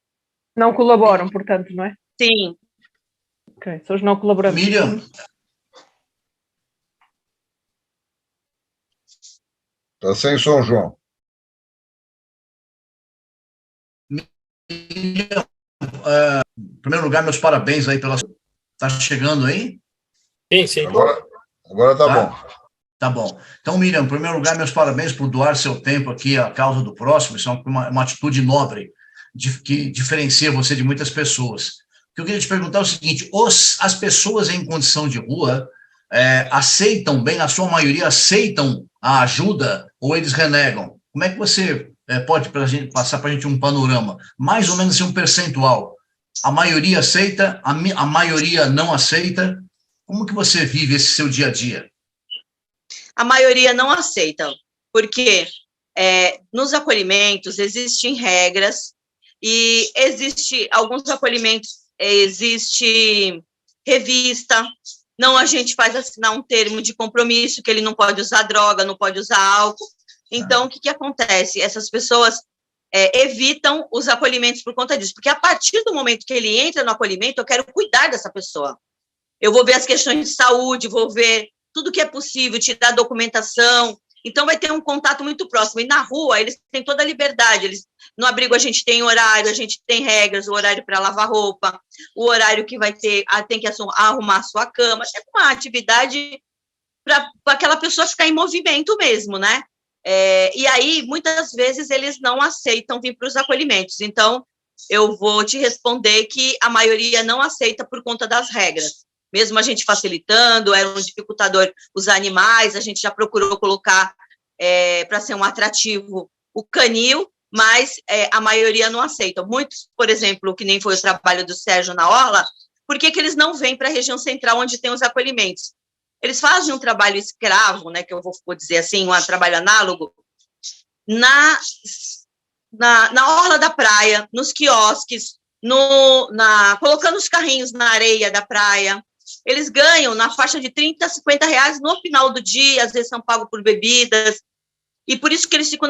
Não colaboram, portanto, não é? Sim. Ok, são os não colaboradores. Miriam, Está sem som, João. em primeiro lugar, meus parabéns aí pela... Tá chegando aí? Sim, sim. Agora tá bom. Tá bom. Então, Miriam, em primeiro lugar, meus parabéns por doar seu tempo aqui à causa do próximo. Isso é uma atitude nobre, que diferencia você de muitas pessoas. O que eu queria te perguntar é o seguinte, as pessoas em condição de rua aceitam bem, a sua maioria aceitam a ajuda ou eles renegam? Como é que você pode passar para a gente um panorama? Mais ou menos assim, um percentual. A maioria aceita, a maioria não aceita. Como que você vive esse seu dia a dia? A maioria não aceita, porque nos acolhimentos existem regras e existe alguns acolhimentos, existe revista, não a gente faz assinar um termo de compromisso que ele não pode usar droga, não pode usar álcool. Então, o que acontece? Essas pessoas evitam os acolhimentos por conta disso, porque a partir do momento que ele entra no acolhimento, eu quero cuidar dessa pessoa. Eu vou ver as questões de saúde, vou ver tudo que é possível, tirar documentação, então vai ter um contato muito próximo. E na rua, eles têm toda a liberdade, no abrigo a gente tem horário, a gente tem regras, o horário para lavar roupa, o horário que vai ter, tem que arrumar a sua cama, é uma atividade para aquela pessoa ficar em movimento mesmo, né? E aí, muitas vezes, eles não aceitam vir para os acolhimentos. Então, eu vou te responder que a maioria não aceita por conta das regras. Mesmo a gente facilitando, era um dificultador os animais, a gente já procurou colocar para ser um atrativo o canil, mas a maioria não aceita. Muitos, por exemplo, que nem foi o trabalho do Sérgio na Orla, por que eles não vêm para a região central onde tem os acolhimentos? Eles fazem um trabalho escravo, né, que eu vou dizer assim, um trabalho análogo, na orla da praia, nos quiosques, colocando os carrinhos na areia da praia. Eles ganham na faixa de 30 a 50 reais no final do dia, às vezes são pagos por bebidas, e por isso que eles ficam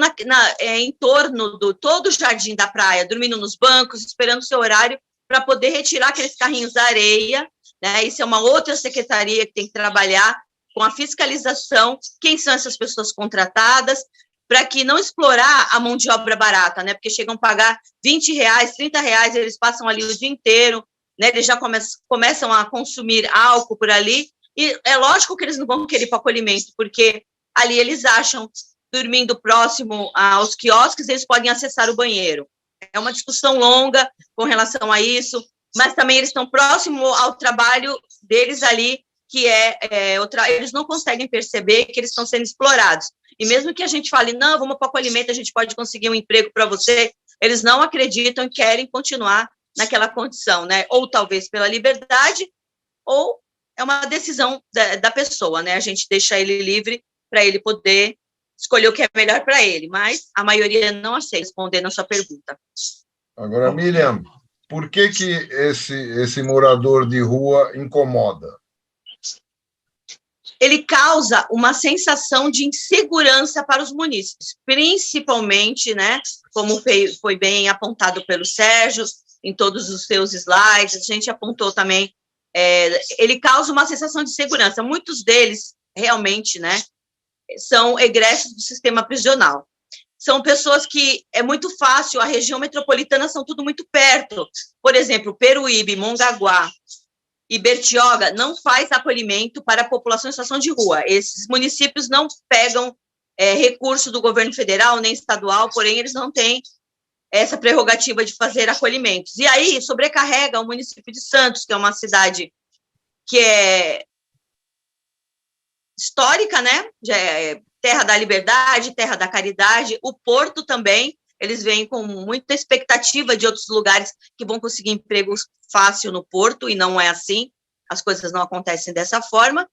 em torno do todo o jardim da praia, dormindo nos bancos, esperando o seu horário para poder retirar aqueles carrinhos da areia, né? Isso é uma outra secretaria que tem que trabalhar com a fiscalização, quem são essas pessoas contratadas, para que não explorar a mão de obra barata, né? Porque chegam a pagar 20 reais, 30 reais, eles passam ali o dia inteiro, né? Eles já começam a consumir álcool por ali, e é lógico que eles não vão querer ir para acolhimento, porque ali eles acham, dormindo próximo aos quiosques, eles podem acessar o banheiro. É uma discussão longa com relação a isso, mas também eles estão próximo ao trabalho deles ali que eles não conseguem perceber que eles estão sendo explorados. E mesmo que a gente fale, não, vamos para o acolhimento, a gente pode conseguir um emprego para você, eles não acreditam e querem continuar naquela condição, né? Ou talvez pela liberdade, ou é uma decisão da pessoa, né? A gente deixa ele livre para ele poder escolher o que é melhor para ele, mas a maioria não aceita, respondendo a sua pergunta. Agora, Miriam, por que esse morador de rua incomoda? Ele causa uma sensação de insegurança para os munícipes, principalmente, né, como foi bem apontado pelo Sérgio, em todos os seus slides, a gente apontou também, ele causa uma sensação de segurança. Muitos deles, realmente, né, são egressos do sistema prisional. São pessoas que é muito fácil, a região metropolitana são tudo muito perto. Por exemplo, Peruíbe, Mongaguá e Bertioga não faz acolhimento para a população em situação de rua. Esses municípios não pegam recurso do governo federal nem estadual, porém eles não têm essa prerrogativa de fazer acolhimentos. E aí sobrecarrega o município de Santos, que é uma cidade que é histórica, né? Já é terra da liberdade, terra da caridade. O Porto também, eles vêm com muita expectativa de outros lugares que vão conseguir empregos fácil no Porto, e não é assim, as coisas não acontecem dessa forma.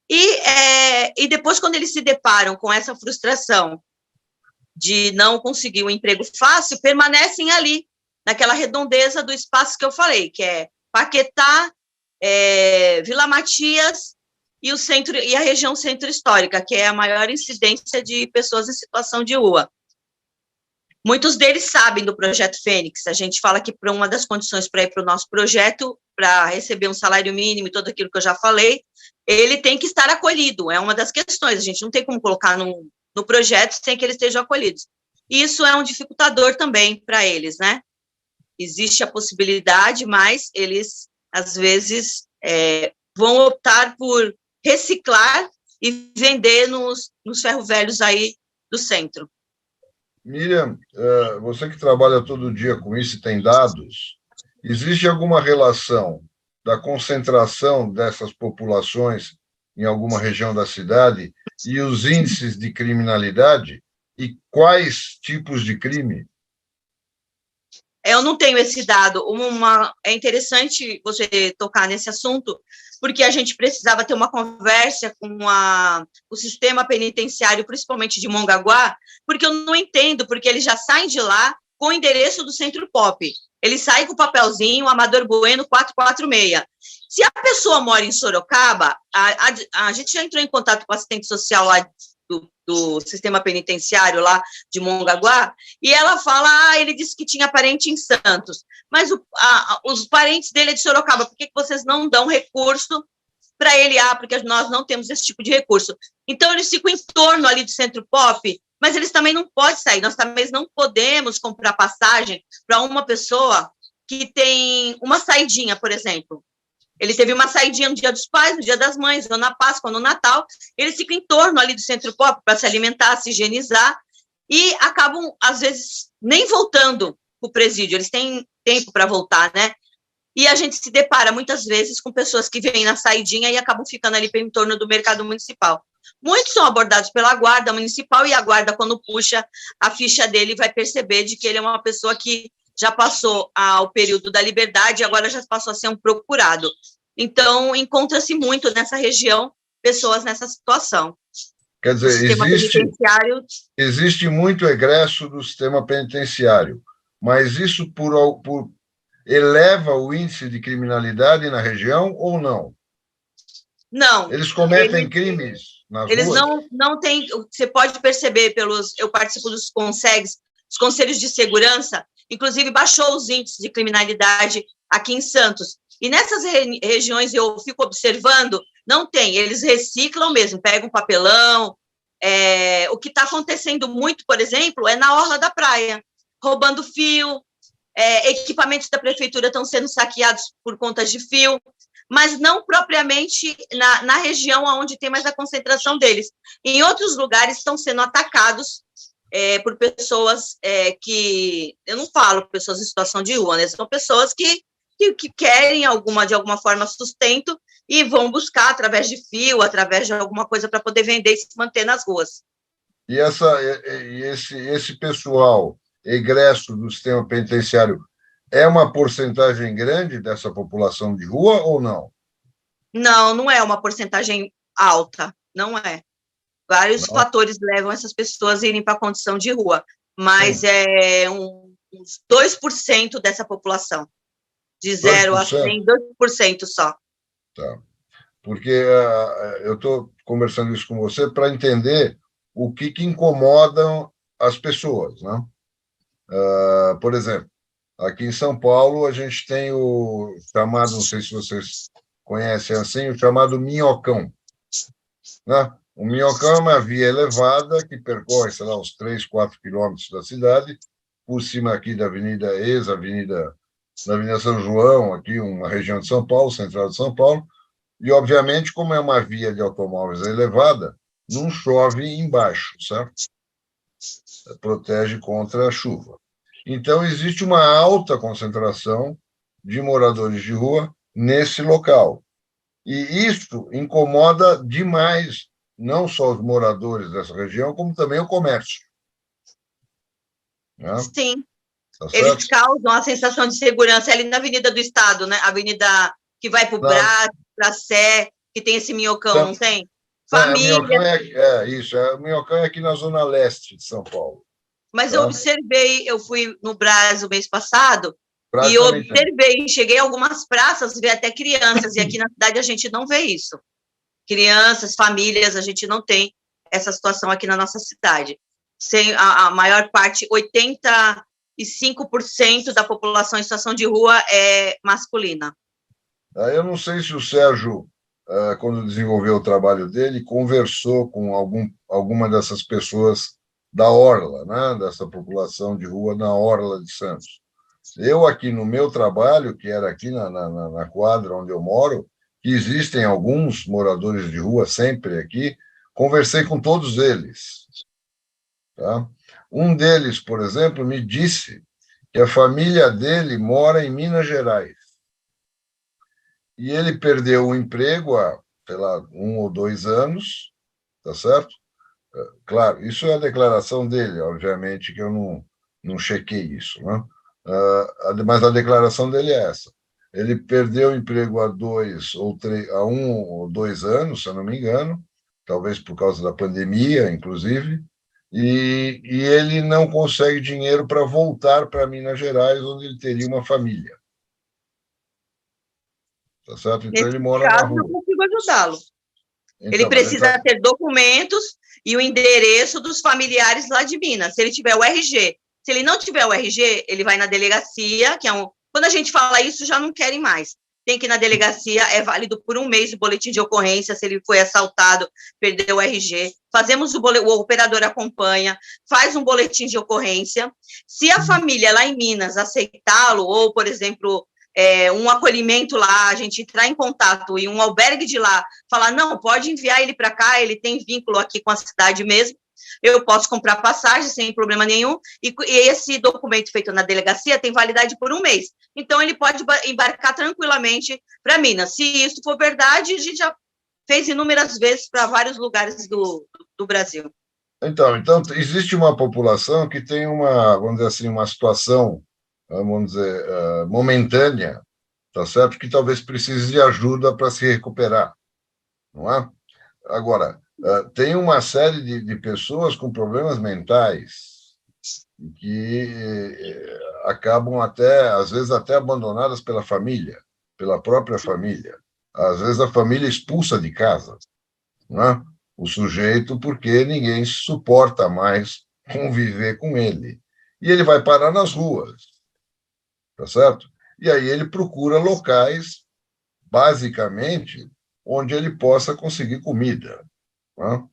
E depois, quando eles se deparam com essa frustração de não conseguir um emprego fácil, permanecem ali, naquela redondeza do espaço que eu falei, que é Paquetá, Vila Matias e o centro e a região centro histórica, que é a maior incidência de pessoas em situação de rua. Muitos deles sabem do projeto Fênix. A gente fala que para uma das condições para ir para o nosso projeto, para receber um salário mínimo e tudo aquilo que eu já falei, ele tem que estar acolhido. É uma das questões. A gente não tem como colocar no projeto sem que eles estejam acolhidos. Isso é um dificultador também para eles, né? Existe a possibilidade, mas eles, às vezes, vão optar por reciclar e vender nos ferro-velhos aí do centro. Miriam, você que trabalha todo dia com isso e tem dados, existe alguma relação da concentração dessas populações em alguma região da cidade e os índices de criminalidade? E quais tipos de crime? Eu não tenho esse dado. É interessante você tocar nesse assunto, porque a gente precisava ter uma conversa com o sistema penitenciário, principalmente de Mongaguá, porque eu não entendo, porque eles já saem de lá com o endereço do Centro Pop. Eles saem com o papelzinho, Amador Bueno 446. Se a pessoa mora em Sorocaba, a gente já entrou em contato com a assistente social lá do sistema penitenciário lá de Mongaguá, e ela fala, ele disse que tinha parente em Santos, mas os parentes dele é de Sorocaba, por que vocês não dão recurso para ele? Porque nós não temos esse tipo de recurso. Então, eles ficam em torno ali do Centro Pop, mas eles também não podem sair, nós também não podemos comprar passagem para uma pessoa que tem uma saidinha, por exemplo. Ele teve uma saidinha no Dia dos Pais, no Dia das Mães, ou na Páscoa, no Natal. Eles ficam em torno ali do Centro Pop para se alimentar, se higienizar, e acabam, às vezes, nem voltando para o presídio. Eles têm tempo para voltar, né? E a gente se depara, muitas vezes, com pessoas que vêm na saidinha e acabam ficando ali em torno do mercado municipal. Muitos são abordados pela guarda municipal, e a guarda, quando puxa a ficha dele, vai perceber de que ele é uma pessoa que já passou ao período da liberdade e agora já passou a ser um procurado. Então, encontra-se muito nessa região pessoas nessa situação. Quer dizer, existe muito egresso do sistema penitenciário, mas isso eleva o índice de criminalidade na região ou não? Não. Eles cometem crimes nas ruas? Eles não têm... Você pode perceber eu participo dos CONSEGs, os Conselhos de Segurança, inclusive baixou os índices de criminalidade aqui em Santos. E nessas regiões eu fico observando, não tem, eles reciclam mesmo, pegam papelão. O que está acontecendo muito, por exemplo, é na orla da praia, roubando fio, equipamentos da prefeitura estão sendo saqueados por conta de fio, mas não propriamente na região onde tem mais a concentração deles. Em outros lugares estão sendo atacados por pessoas que, eu não falo pessoas em situação de rua, né? São pessoas que querem de alguma forma sustento e vão buscar através de fio, através de alguma coisa para poder vender e se manter nas ruas. E esse pessoal egresso do sistema penitenciário é uma porcentagem grande dessa população de rua ou não? Não, não é uma porcentagem alta, não é. Vários Não. fatores levam essas pessoas a irem para a condição de rua, mas é uns 2% dessa população. De 0 a 100, 2% só. Tá. Porque eu estou conversando isso com você para entender o que incomoda as pessoas, né? Por exemplo, aqui em São Paulo, a gente tem o chamado, não sei se vocês conhecem assim, o chamado Minhocão, né? O Minhocão é uma via elevada que percorre, sei lá, uns 3, 4 quilômetros da cidade, por cima aqui da Avenida da Avenida São João, aqui uma região de São Paulo, central de São Paulo, e, obviamente, como é uma via de automóveis elevada, não chove embaixo, certo? Protege contra a chuva. Então, existe uma alta concentração de moradores de rua nesse local. E isso incomoda demais, não só os moradores dessa região, como também o comércio. Né? Sim. Tá Eles certo? causam a sensação de segurança ali na Avenida do Estado, né? A avenida que vai para o Brás, para a Sé, que tem esse minhocão, não tem? Família. O Minhocão é aqui na zona leste de São Paulo. Mas tá? eu observei, eu fui no Brás o mês passado, e eu observei, cheguei a algumas praças, vi até crianças, e aqui na cidade a gente não vê isso. Crianças, famílias, a gente não tem essa situação aqui na nossa cidade. A maior parte, 85% da população em situação de rua é masculina. Eu não sei se o Sérgio, quando desenvolveu o trabalho dele, conversou com alguma dessas pessoas da Orla, né? Dessa população de rua na Orla de Santos. Eu, aqui no meu trabalho, que era aqui na quadra onde eu moro, que existem alguns moradores de rua sempre aqui, conversei com todos eles. Tá? Um deles, por exemplo, me disse que a família dele mora em Minas Gerais. E ele perdeu o emprego há, sei lá, 1 ou 2 anos, tá certo? Claro, isso é a declaração dele, obviamente que eu não chequei isso, né? Mas a declaração dele é essa. Ele perdeu o emprego há 1 ou 2 anos, se eu não me engano, talvez por causa da pandemia, inclusive, e ele não consegue dinheiro para voltar para Minas Gerais, onde ele teria uma família. Tá certo? Então, ele mora na rua. Eu consigo ajudá-lo. Então, ele precisa ter documentos e o endereço dos familiares lá de Minas, se ele tiver o RG. Se ele não tiver o RG, ele vai na delegacia, que é Quando a gente fala isso, já não querem mais. Tem que ir na delegacia, é válido por 1 mês o boletim de ocorrência, se ele foi assaltado, perdeu o RG. Fazemos o operador acompanha, faz um boletim de ocorrência. Se a família lá em Minas aceitá-lo, ou, por exemplo, um acolhimento lá, a gente entrar em contato e um albergue de lá falar, não, pode enviar ele para cá, ele tem vínculo aqui com a cidade mesmo, eu posso comprar passagem sem problema nenhum, e esse documento feito na delegacia tem validade por 1 mês. Então, ele pode embarcar tranquilamente para Minas. Se isso for verdade, a gente já fez inúmeras vezes para vários lugares do Brasil. Então, existe uma população que tem vamos dizer assim, uma situação, vamos dizer, momentânea, tá certo? Que talvez precise de ajuda para se recuperar, não é? Agora, tem uma série de pessoas com problemas mentais que acabam às vezes até abandonadas pela família, pela própria família. Às vezes a família expulsa de casa, não é? O sujeito, porque ninguém suporta mais conviver com ele. E ele vai parar nas ruas, tá certo? E aí ele procura locais, basicamente, onde ele possa conseguir comida. Né?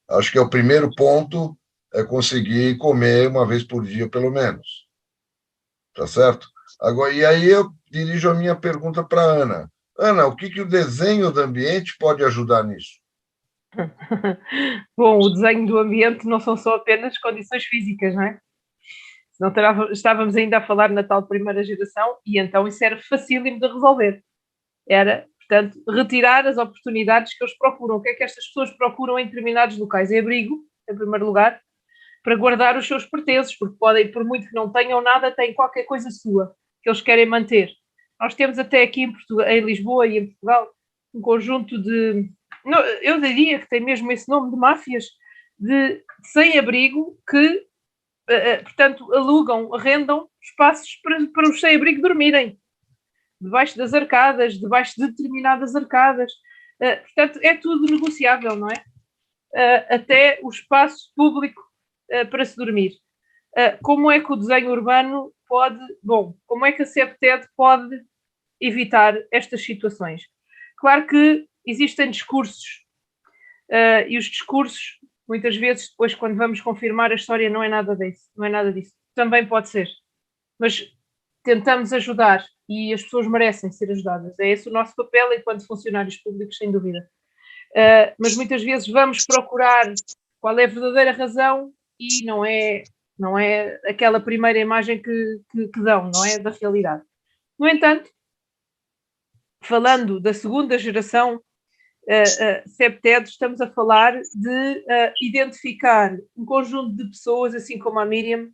Acho que é o primeiro ponto, é conseguir comer 1 vez por dia, pelo menos. Tá certo? Agora, e aí eu dirijo a minha pergunta para a Ana. Ana, o que o desenho do ambiente pode ajudar nisso? Bom, o desenho do ambiente não são só apenas condições físicas, não é? Senão estávamos ainda a falar na tal primeira geração e então isso era facílimo de resolver. Era, portanto, retirar as oportunidades que eles procuram. O que é que estas pessoas procuram em determinados locais? É abrigo, em primeiro lugar, para guardar os seus pertences, porque podem, por muito que não tenham nada, têm qualquer coisa sua que eles querem manter. Nós temos até aqui em, em Lisboa e em Portugal um conjunto de, não, eu diria que tem mesmo esse nome de máfias, de sem-abrigo que, portanto, alugam, arrendam espaços para os sem-abrigo dormirem, debaixo das arcadas, debaixo de determinadas arcadas. Portanto, é tudo negociável, não é? Até o espaço público para se dormir. Como é que o desenho urbano pode... Bom, como é que a CEPTED pode evitar estas situações? Claro que existem discursos, e os discursos, muitas vezes, depois, quando vamos confirmar a história, não é nada disso, não é nada disso. Também pode ser. Mas tentamos ajudar e as pessoas merecem ser ajudadas. É esse o nosso papel enquanto funcionários públicos, sem dúvida. Mas muitas vezes vamos procurar qual é a verdadeira razão e não é aquela primeira imagem que dão, não é da realidade. No entanto, falando da segunda geração CEPTED, estamos a falar de identificar um conjunto de pessoas, assim como a Miriam,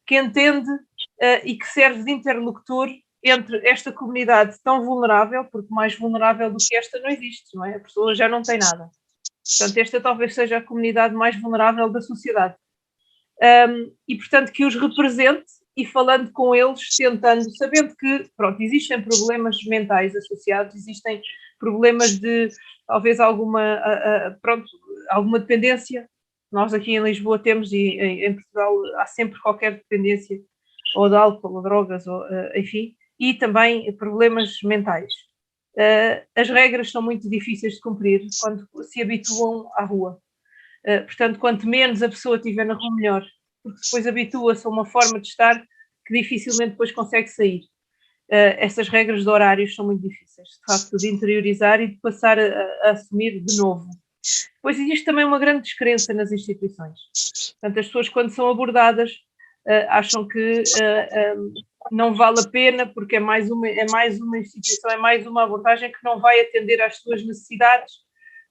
que entende e que serve de interlocutor entre esta comunidade tão vulnerável, porque mais vulnerável do que esta não existe, não é? A pessoa já não tem nada. Portanto, esta talvez seja a comunidade mais vulnerável da sociedade. E, portanto, que os represente e falando com eles, tentando, sabendo que, pronto, existem problemas mentais associados, existem problemas de, talvez, alguma dependência. Nós aqui em Lisboa temos, e em Portugal há sempre qualquer dependência, ou de álcool, ou drogas, ou, enfim, e também problemas mentais. As regras são muito difíceis de cumprir quando se habituam à rua. Portanto, quanto menos a pessoa estiver na rua, melhor, porque depois habitua-se a uma forma de estar que dificilmente depois consegue sair. Essas regras de horários são muito difíceis, de facto, de interiorizar e de passar a assumir de novo. Depois existe também uma grande descrença nas instituições. Portanto, as pessoas, quando são abordadas, acham que não vale a pena porque é mais uma instituição, é mais uma abordagem que não vai atender às suas necessidades.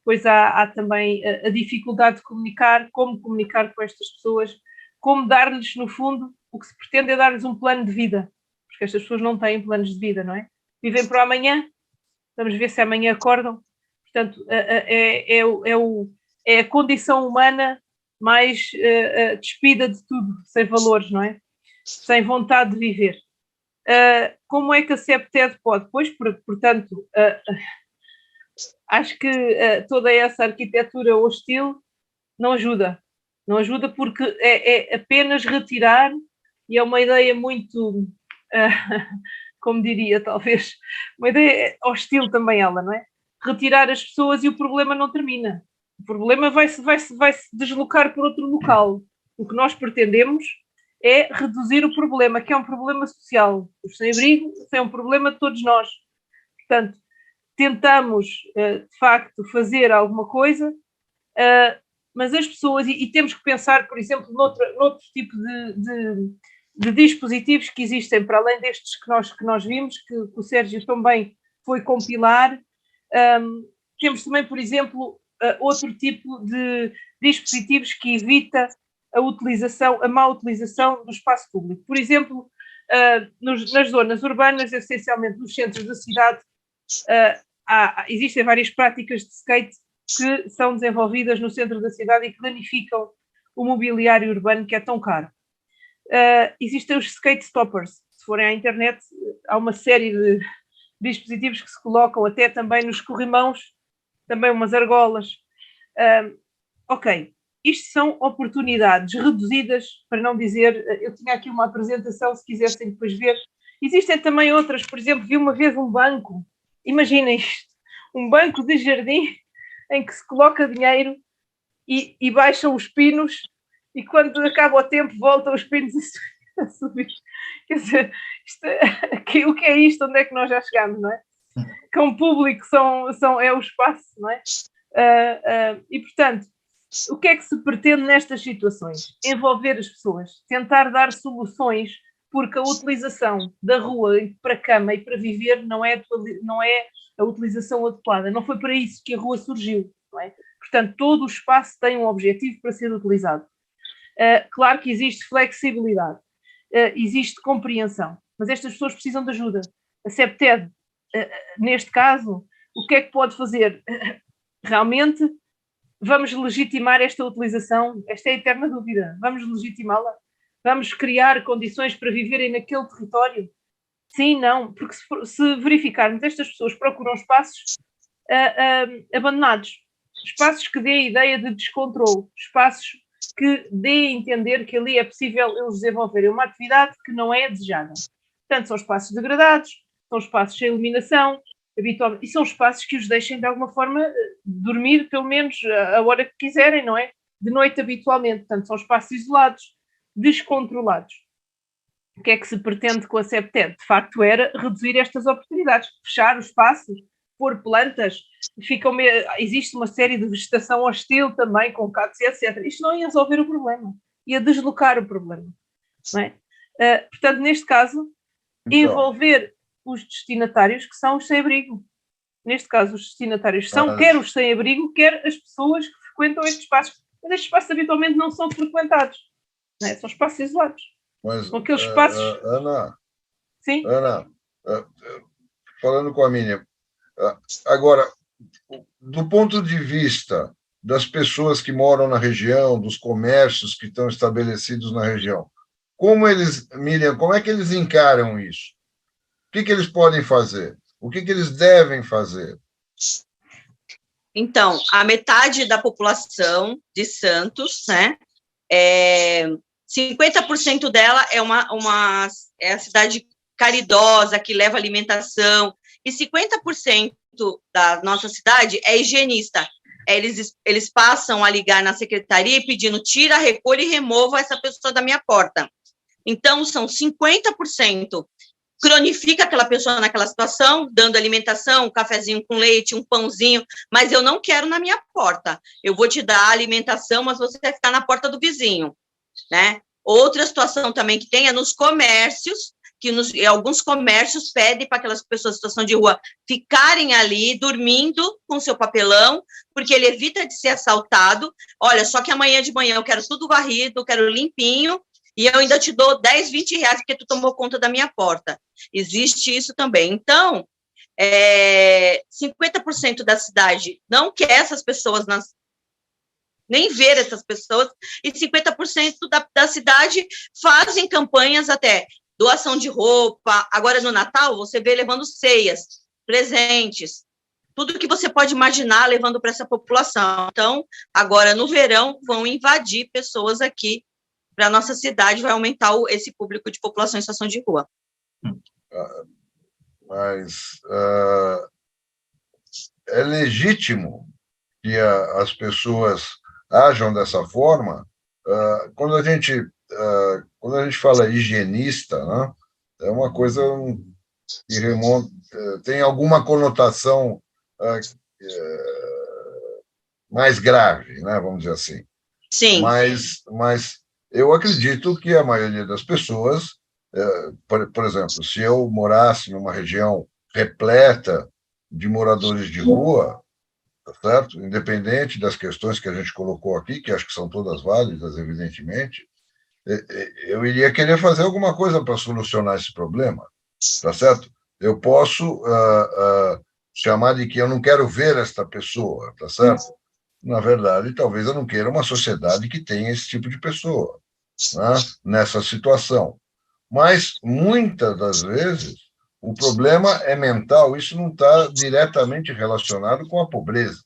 Pois há também a dificuldade de comunicar, como comunicar com estas pessoas, como dar-lhes, no fundo, o que se pretende é dar-lhes um plano de vida, porque estas pessoas não têm planos de vida, não é? Vivem para o amanhã, vamos ver se amanhã acordam. Portanto, é a condição humana mais despida de tudo, sem valores, não é? Sem vontade de viver. Como é que a CEPTED pode? Pois, portanto, acho que toda essa arquitetura hostil não ajuda. Não ajuda porque é apenas retirar, e é uma ideia muito, como diria, talvez, uma ideia hostil também ela, não é? Retirar as pessoas e o problema não termina. O problema vai-se deslocar por outro local. O que nós pretendemos é reduzir o problema, que é um problema social. Os sem-abrigo é um problema de todos nós. Portanto, tentamos, de facto, fazer alguma coisa, mas as pessoas, e temos que pensar, por exemplo, noutro tipo de dispositivos que existem, para além destes que nós vimos, que o Sérgio também foi compilar. Temos também, por exemplo, outro tipo de dispositivos que evita a má utilização do espaço público. Por exemplo, nas zonas urbanas, essencialmente nos centros da cidade, existem várias práticas de skate que são desenvolvidas no centro da cidade e que danificam o mobiliário urbano, que é tão caro. Existem os skate stoppers. Se forem à internet, há uma série de dispositivos que se colocam até também nos corrimãos, também umas argolas. Ok, isto são oportunidades reduzidas, para não dizer, eu tinha aqui uma apresentação, se quisessem depois ver. Existem também outras, por exemplo, vi uma vez um banco, imaginem isto, um banco de jardim em que se coloca dinheiro e baixam os pinos e quando acaba o tempo voltam os pinos a subir. Quer dizer, o que é isto? Onde é que nós já chegamos, não é? Com o público é o espaço, não é? E, portanto, o que é que se pretende nestas situações? Envolver as pessoas, tentar dar soluções porque a utilização da rua para cama e para viver não é a utilização adequada. Não foi para isso que a rua surgiu, não é? Portanto, todo o espaço tem um objetivo para ser utilizado. Claro que existe flexibilidade, existe compreensão, mas estas pessoas precisam de ajuda. A CEPTED, neste caso, o que é que pode fazer? Realmente, vamos legitimar esta utilização? Esta é a eterna dúvida. Vamos legitimá-la? Vamos criar condições para viverem naquele território? Sim, não, porque se verificarmos, estas pessoas procuram espaços abandonados, espaços que dêem a ideia de descontrole, espaços que dêem a entender que ali é possível eles desenvolverem uma atividade que não é desejada. Portanto, são espaços degradados, são espaços sem iluminação, habitualmente, e são espaços que os deixem de alguma forma dormir pelo menos a hora que quiserem, não é? De noite habitualmente. Portanto, são espaços isolados, descontrolados. O que é que se pretende com a CEPTED? De facto, era reduzir estas oportunidades, fechar os espaços, pôr plantas, existe uma série de vegetação hostil também, com cactos, etc. Isto não ia resolver o problema, ia deslocar o problema. Não é? Portanto, neste caso, envolver os destinatários, que são os sem-abrigo. Neste caso, os destinatários são quer os sem-abrigo, quer as pessoas que frequentam estes espaços. Mas estes espaços habitualmente não são frequentados. Não é? São espaços isolados. Mas, são aqueles espaços... Ana, Sim? Ana, falando com a Miriam, agora, do ponto de vista das pessoas que moram na região, dos comércios que estão estabelecidos na região, Miriam, como é que eles encaram isso? O que eles podem fazer? O que eles devem fazer? Então, a metade da população de Santos, né, 50% dela é a cidade caridosa, que leva alimentação, e 50% da nossa cidade é higienista. Eles passam a ligar na secretaria pedindo tira, recolha e remova essa pessoa da minha porta. Então, são 50%. Cronifica aquela pessoa naquela situação, dando alimentação, um cafezinho com leite, um pãozinho, mas eu não quero na minha porta. Eu vou te dar alimentação, mas você vai ficar na porta do vizinho, né? Outra situação também que tem é nos comércios, alguns comércios pedem para aquelas pessoas em situação de rua ficarem ali, dormindo com seu papelão, porque ele evita de ser assaltado. Olha, só que amanhã de manhã eu quero tudo varrido, eu quero limpinho, e eu ainda te dou 10, 20 reais porque tu tomou conta da minha porta. Existe isso também. Então, 50% da cidade não quer essas pessoas, nem ver essas pessoas, e 50% da cidade fazem campanhas até doação de roupa. Agora, no Natal, você vê levando ceias, presentes, tudo que você pode imaginar levando para essa população. Então, agora, no verão, vão invadir pessoas aqui para a nossa cidade, vai aumentar esse público de população em situação de rua. Mas é legítimo que as pessoas ajam dessa forma. Quando a gente fala higienista, né, é uma coisa que remonta, tem alguma conotação mais grave, né, vamos dizer assim. Sim. Mas eu acredito que a maioria das pessoas, por exemplo, se eu morasse numa região repleta de moradores de rua, tá certo? Independente das questões que a gente colocou aqui, que acho que são todas válidas, evidentemente, eu iria querer fazer alguma coisa para solucionar esse problema, tá certo? Eu posso chamar de que eu não quero ver esta pessoa, tá certo? Na verdade, talvez eu não queira uma sociedade que tenha esse tipo de pessoa, né, nessa situação. Mas, muitas das vezes, o problema é mental, isso não está diretamente relacionado com a pobreza.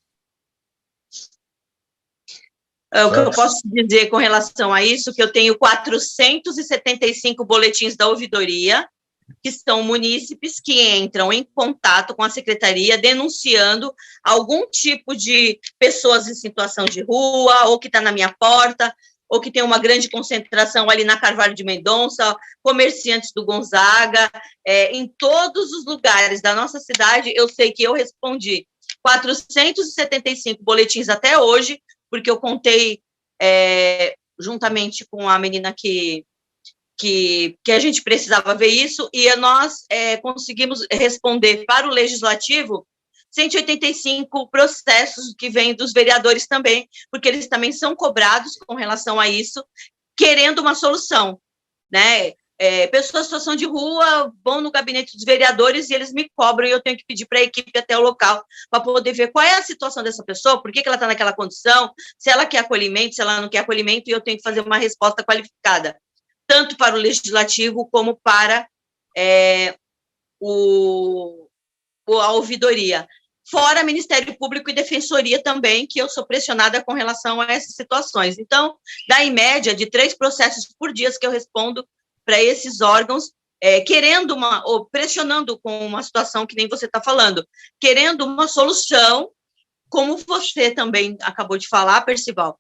O que eu posso dizer com relação a isso, que eu tenho 475 boletins da ouvidoria, que são munícipes que entram em contato com a secretaria denunciando algum tipo de pessoas em situação de rua, ou que está na minha porta, ou que tem uma grande concentração ali na Carvalho de Mendonça, comerciantes do Gonzaga, em todos os lugares da nossa cidade. Eu sei que eu respondi 475 boletins até hoje, porque eu contei juntamente com a menina que que a gente precisava ver isso, e nós conseguimos responder para o Legislativo 185 processos que vêm dos vereadores também, porque eles também são cobrados com relação a isso, querendo uma solução, né? Pessoas em situação de rua vão no gabinete dos vereadores e eles me cobram, e eu tenho que pedir para a equipe até o local para poder ver qual é a situação dessa pessoa, por que ela está naquela condição, se ela quer acolhimento, se ela não quer acolhimento, e eu tenho que fazer uma resposta qualificada, tanto para o Legislativo como para a ouvidoria. Fora Ministério Público e Defensoria também, que eu sou pressionada com relação a essas situações. Então, dá em média de 3 processos por dia que eu respondo para esses órgãos, querendo ou pressionando com uma situação que nem você está falando, querendo uma solução, como você também acabou de falar, Percival.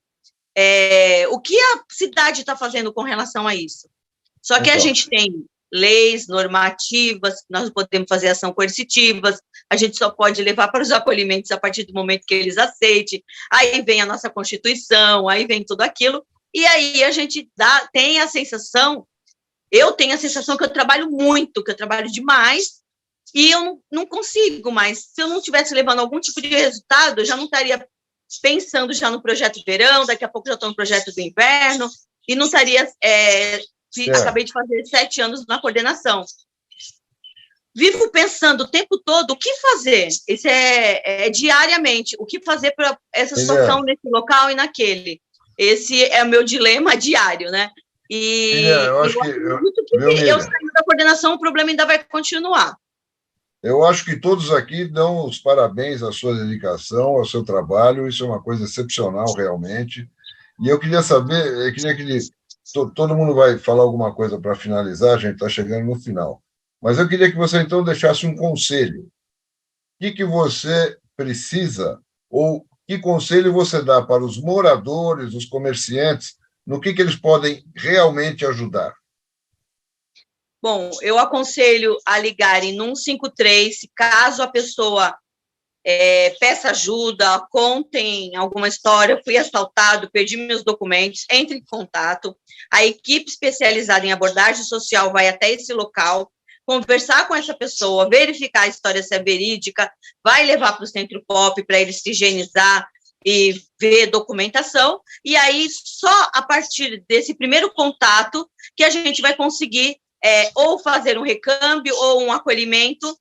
O que a cidade está fazendo com relação a isso? Só que a gente tem leis normativas, nós podemos fazer ação coercitivas, a gente só pode levar para os acolhimentos a partir do momento que eles aceitem, aí vem a nossa Constituição, aí vem tudo aquilo, e aí a gente tem a sensação, eu tenho a sensação que eu trabalho muito, que eu trabalho demais, e eu não consigo mais. Se eu não estivesse levando algum tipo de resultado, eu já não estaria pensando já no projeto de verão, daqui a pouco já estou no projeto do inverno, e não estaria... Acabei de fazer 7 anos na coordenação. Vivo pensando o tempo todo o que fazer. Isso diariamente. O que fazer para essa situação nesse local e naquele. Esse é o meu dilema diário, né? E eu saindo da coordenação, o problema ainda vai continuar. Eu acho que todos aqui dão os parabéns à sua dedicação, ao seu trabalho. Isso é uma coisa excepcional, realmente. E eu queria saber, todo mundo vai falar alguma coisa para finalizar, a gente está chegando no final. Mas eu queria que você, então, deixasse um conselho. O que você precisa, ou que conselho você dá para os moradores, os comerciantes, no que eles podem realmente ajudar? Bom, eu aconselho a ligarem no 153, caso a pessoa peça ajuda, contem alguma história, fui assaltado, perdi meus documentos, entre em contato. A equipe especializada em abordagem social vai até esse local, conversar com essa pessoa, verificar a história se é verídica, vai levar para o Centro Pop para ele se higienizar e ver documentação, e aí só a partir desse primeiro contato que a gente vai conseguir ou fazer um recâmbio ou um acolhimento,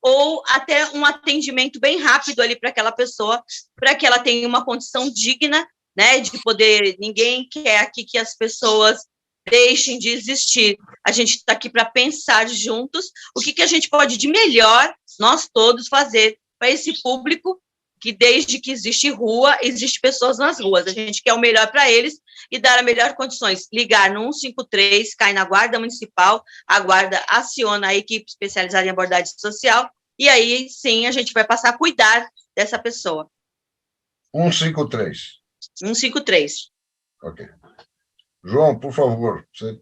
ou até um atendimento bem rápido ali para aquela pessoa, para que ela tenha uma condição digna, né, de poder, ninguém quer aqui que as pessoas deixem de existir. A gente está aqui para pensar juntos o que a gente pode de melhor, nós todos, fazer para esse público, que desde que existe rua, existe pessoas nas ruas. A gente quer o melhor para eles e dar as melhores condições. Ligar no 153, cai na Guarda Municipal, a Guarda aciona a equipe especializada em abordagem social, e aí, sim, a gente vai passar a cuidar dessa pessoa. 153. 153. Ok. João, por favor, você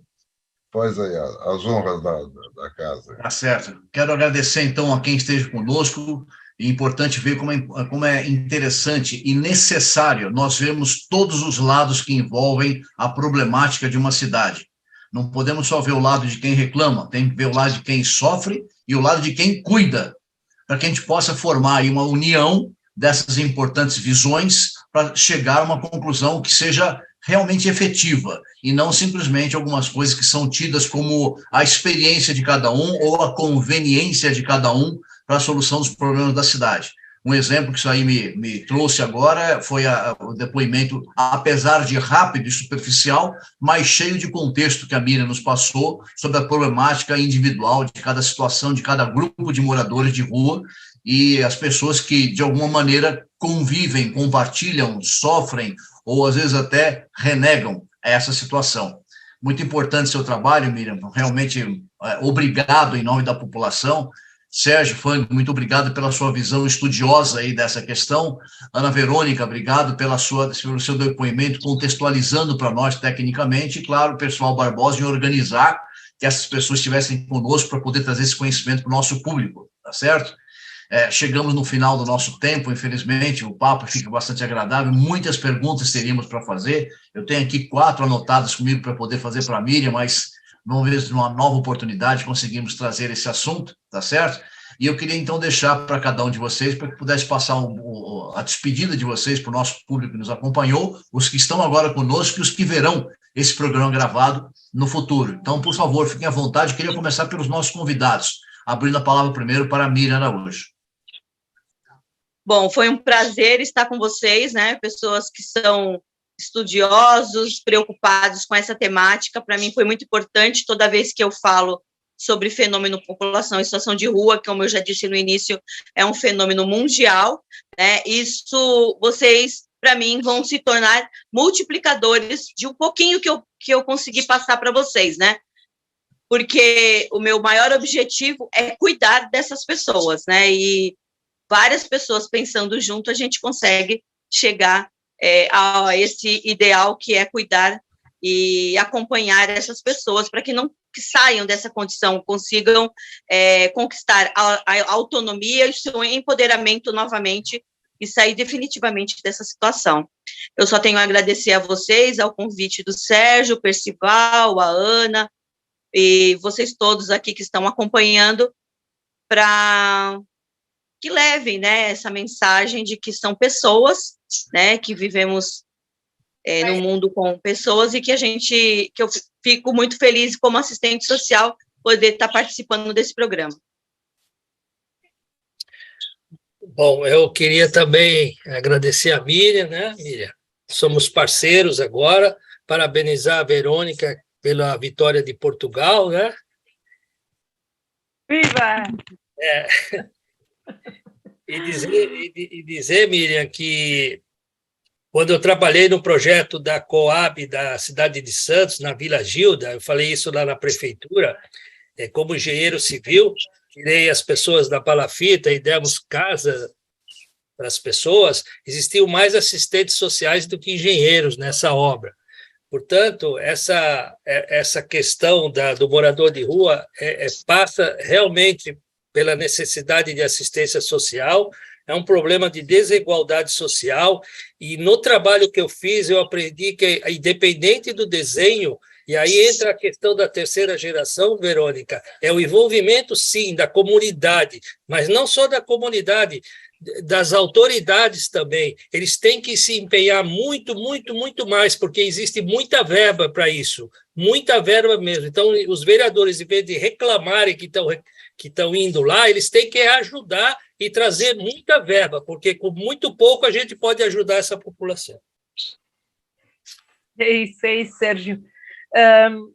faz aí as honras da casa. Tá certo. Quero agradecer, então, a quem esteja conosco. É importante ver como é interessante e necessário nós vermos todos os lados que envolvem a problemática de uma cidade. Não podemos só ver o lado de quem reclama, tem que ver o lado de quem sofre e o lado de quem cuida, para que a gente possa formar aí uma união dessas importantes visões para chegar a uma conclusão que seja realmente efetiva e não simplesmente algumas coisas que são tidas como a experiência de cada um ou a conveniência de cada um para a solução dos problemas da cidade. Um exemplo que isso aí me trouxe agora foi o depoimento, apesar de rápido e superficial, mas cheio de contexto que a Miriam nos passou sobre a problemática individual de cada situação, de cada grupo de moradores de rua e as pessoas que, de alguma maneira, convivem, compartilham, sofrem ou, às vezes, até renegam essa situação. Muito importante seu trabalho, Miriam, realmente obrigado em nome da população. Sérgio Fang, muito obrigado pela sua visão estudiosa aí dessa questão. Ana Verônica, obrigado pelo seu depoimento, contextualizando para nós tecnicamente. E, claro, o pessoal Barbosa em organizar que essas pessoas estivessem conosco para poder trazer esse conhecimento para o nosso público, tá certo? Chegamos no final do nosso tempo, infelizmente, o papo fica bastante agradável, muitas perguntas teríamos para fazer. Eu tenho aqui 4 anotadas comigo para poder fazer para a Miriam, mas vamos ver se numa nova oportunidade conseguimos trazer esse assunto, tá certo? E eu queria, então, deixar para cada um de vocês, para que pudesse passar a despedida de vocês para o nosso público que nos acompanhou, os que estão agora conosco e os que verão esse programa gravado no futuro. Então, por favor, fiquem à vontade. Eu queria começar pelos nossos convidados, abrindo a palavra primeiro para a Miriam Araújo. Bom, foi um prazer estar com vocês, né? Pessoas que são estudiosos, preocupados com essa temática. Para mim foi muito importante toda vez que eu falo sobre fenômeno população em situação de rua, que, como eu já disse no início, é um fenômeno mundial, né? Isso, vocês, para mim, vão se tornar multiplicadores de um pouquinho que eu consegui passar para vocês, né? Porque o meu maior objetivo é cuidar dessas pessoas, né? E várias pessoas pensando junto, a gente consegue chegar a esse ideal que é cuidar e acompanhar essas pessoas para que não saiam dessa condição, consigam conquistar a autonomia e o seu empoderamento novamente e sair definitivamente dessa situação. Eu só tenho a agradecer a vocês, ao convite do Sérgio, Percival, a Ana e vocês todos aqui que estão acompanhando, para que levem, né, essa mensagem de que são pessoas, né, que vivemos no mundo com pessoas e que eu fico muito feliz como assistente social poder estar participando desse programa. Bom, eu queria também agradecer a Miriam, né, Miriam? Somos parceiros agora, parabenizar a Verônica pela vitória de Portugal, né? Viva! E dizer, Miriam, que quando eu trabalhei no projeto da Coab da cidade de Santos, na Vila Gilda, eu falei isso lá na prefeitura, como engenheiro civil, tirei as pessoas da palafita e demos casa para as pessoas, existiam mais assistentes sociais do que engenheiros nessa obra. Portanto, essa questão do morador de rua passa realmente pela necessidade de assistência social, é um problema de desigualdade social, e no trabalho que eu fiz, eu aprendi que, independente do desenho, e aí entra a questão da terceira geração, Verônica, é o envolvimento, sim, da comunidade, mas não só da comunidade, das autoridades também. Eles têm que se empenhar muito, muito, muito mais, porque existe muita verba para isso, muita verba mesmo. Então, os vereadores, em vez de reclamarem que estão indo lá, eles têm que ajudar e trazer muita verba, porque com muito pouco a gente pode ajudar essa população. É isso, Sérgio.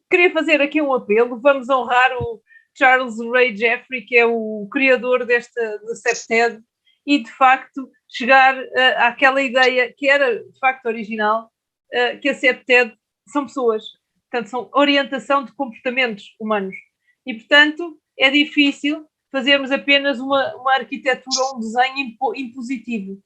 Queria fazer aqui um apelo, vamos honrar o Charles Ray Jeffrey, que é o criador do CEPTED, e, de facto, chegar àquela ideia que era, de facto, original, que a CEPTED são pessoas, portanto, são orientação de comportamentos humanos. E, portanto, é difícil fazermos apenas uma arquitetura ou um desenho impositivo.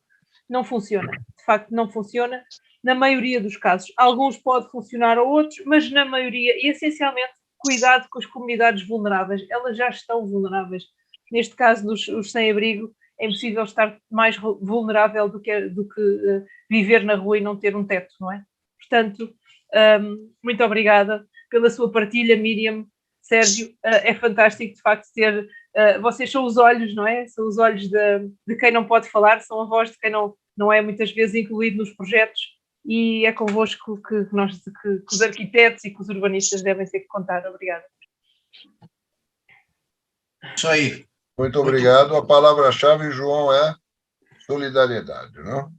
Não funciona. De facto, não funciona na maioria dos casos. Alguns pode funcionar a outros, mas na maioria, e essencialmente, cuidado com as comunidades vulneráveis. Elas já estão vulneráveis. Neste caso dos sem-abrigo, é impossível estar mais vulnerável do que viver na rua e não ter um teto, não é? Portanto, muito obrigada pela sua partilha, Miriam, Sérgio. É fantástico, de facto, ter... vocês são os olhos, não é? São os olhos de quem não pode falar, são a voz de quem não é muitas vezes incluído nos projetos, e é convosco que os arquitetos e que os urbanistas devem ser contados. Obrigada. Isso aí. Muito obrigado. A palavra-chave, João, é solidariedade, não?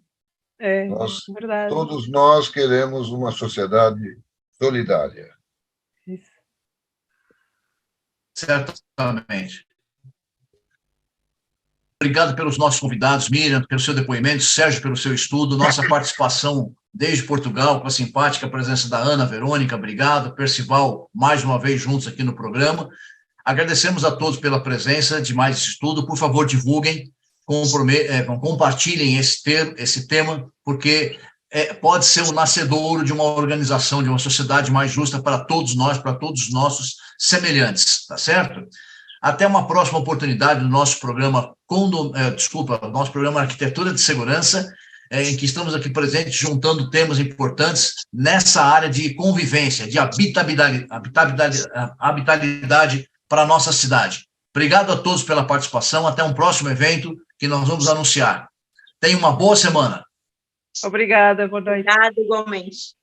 Verdade. Todos nós queremos uma sociedade solidária. Isso. Certamente. Obrigado pelos nossos convidados, Miriam, pelo seu depoimento, Sérgio, pelo seu estudo, nossa participação desde Portugal, com a simpática presença da Ana, Verônica, obrigado, Percival, mais uma vez juntos aqui no programa. Agradecemos a todos pela presença de mais esse estudo. Por favor, divulguem, compartilhem esse tema, porque pode ser o nascedouro de uma organização, de uma sociedade mais justa para todos nós, para todos os nossos semelhantes, tá certo? Até uma próxima oportunidade no nosso programa, nosso programa Arquitetura de Segurança. em que estamos aqui presentes, juntando temas importantes nessa área de convivência, de habitabilidade para a nossa cidade. Obrigado a todos pela participação. Até um próximo evento que nós vamos anunciar. Tenha uma boa semana. Obrigada, boa noite. Obrigada, igualmente.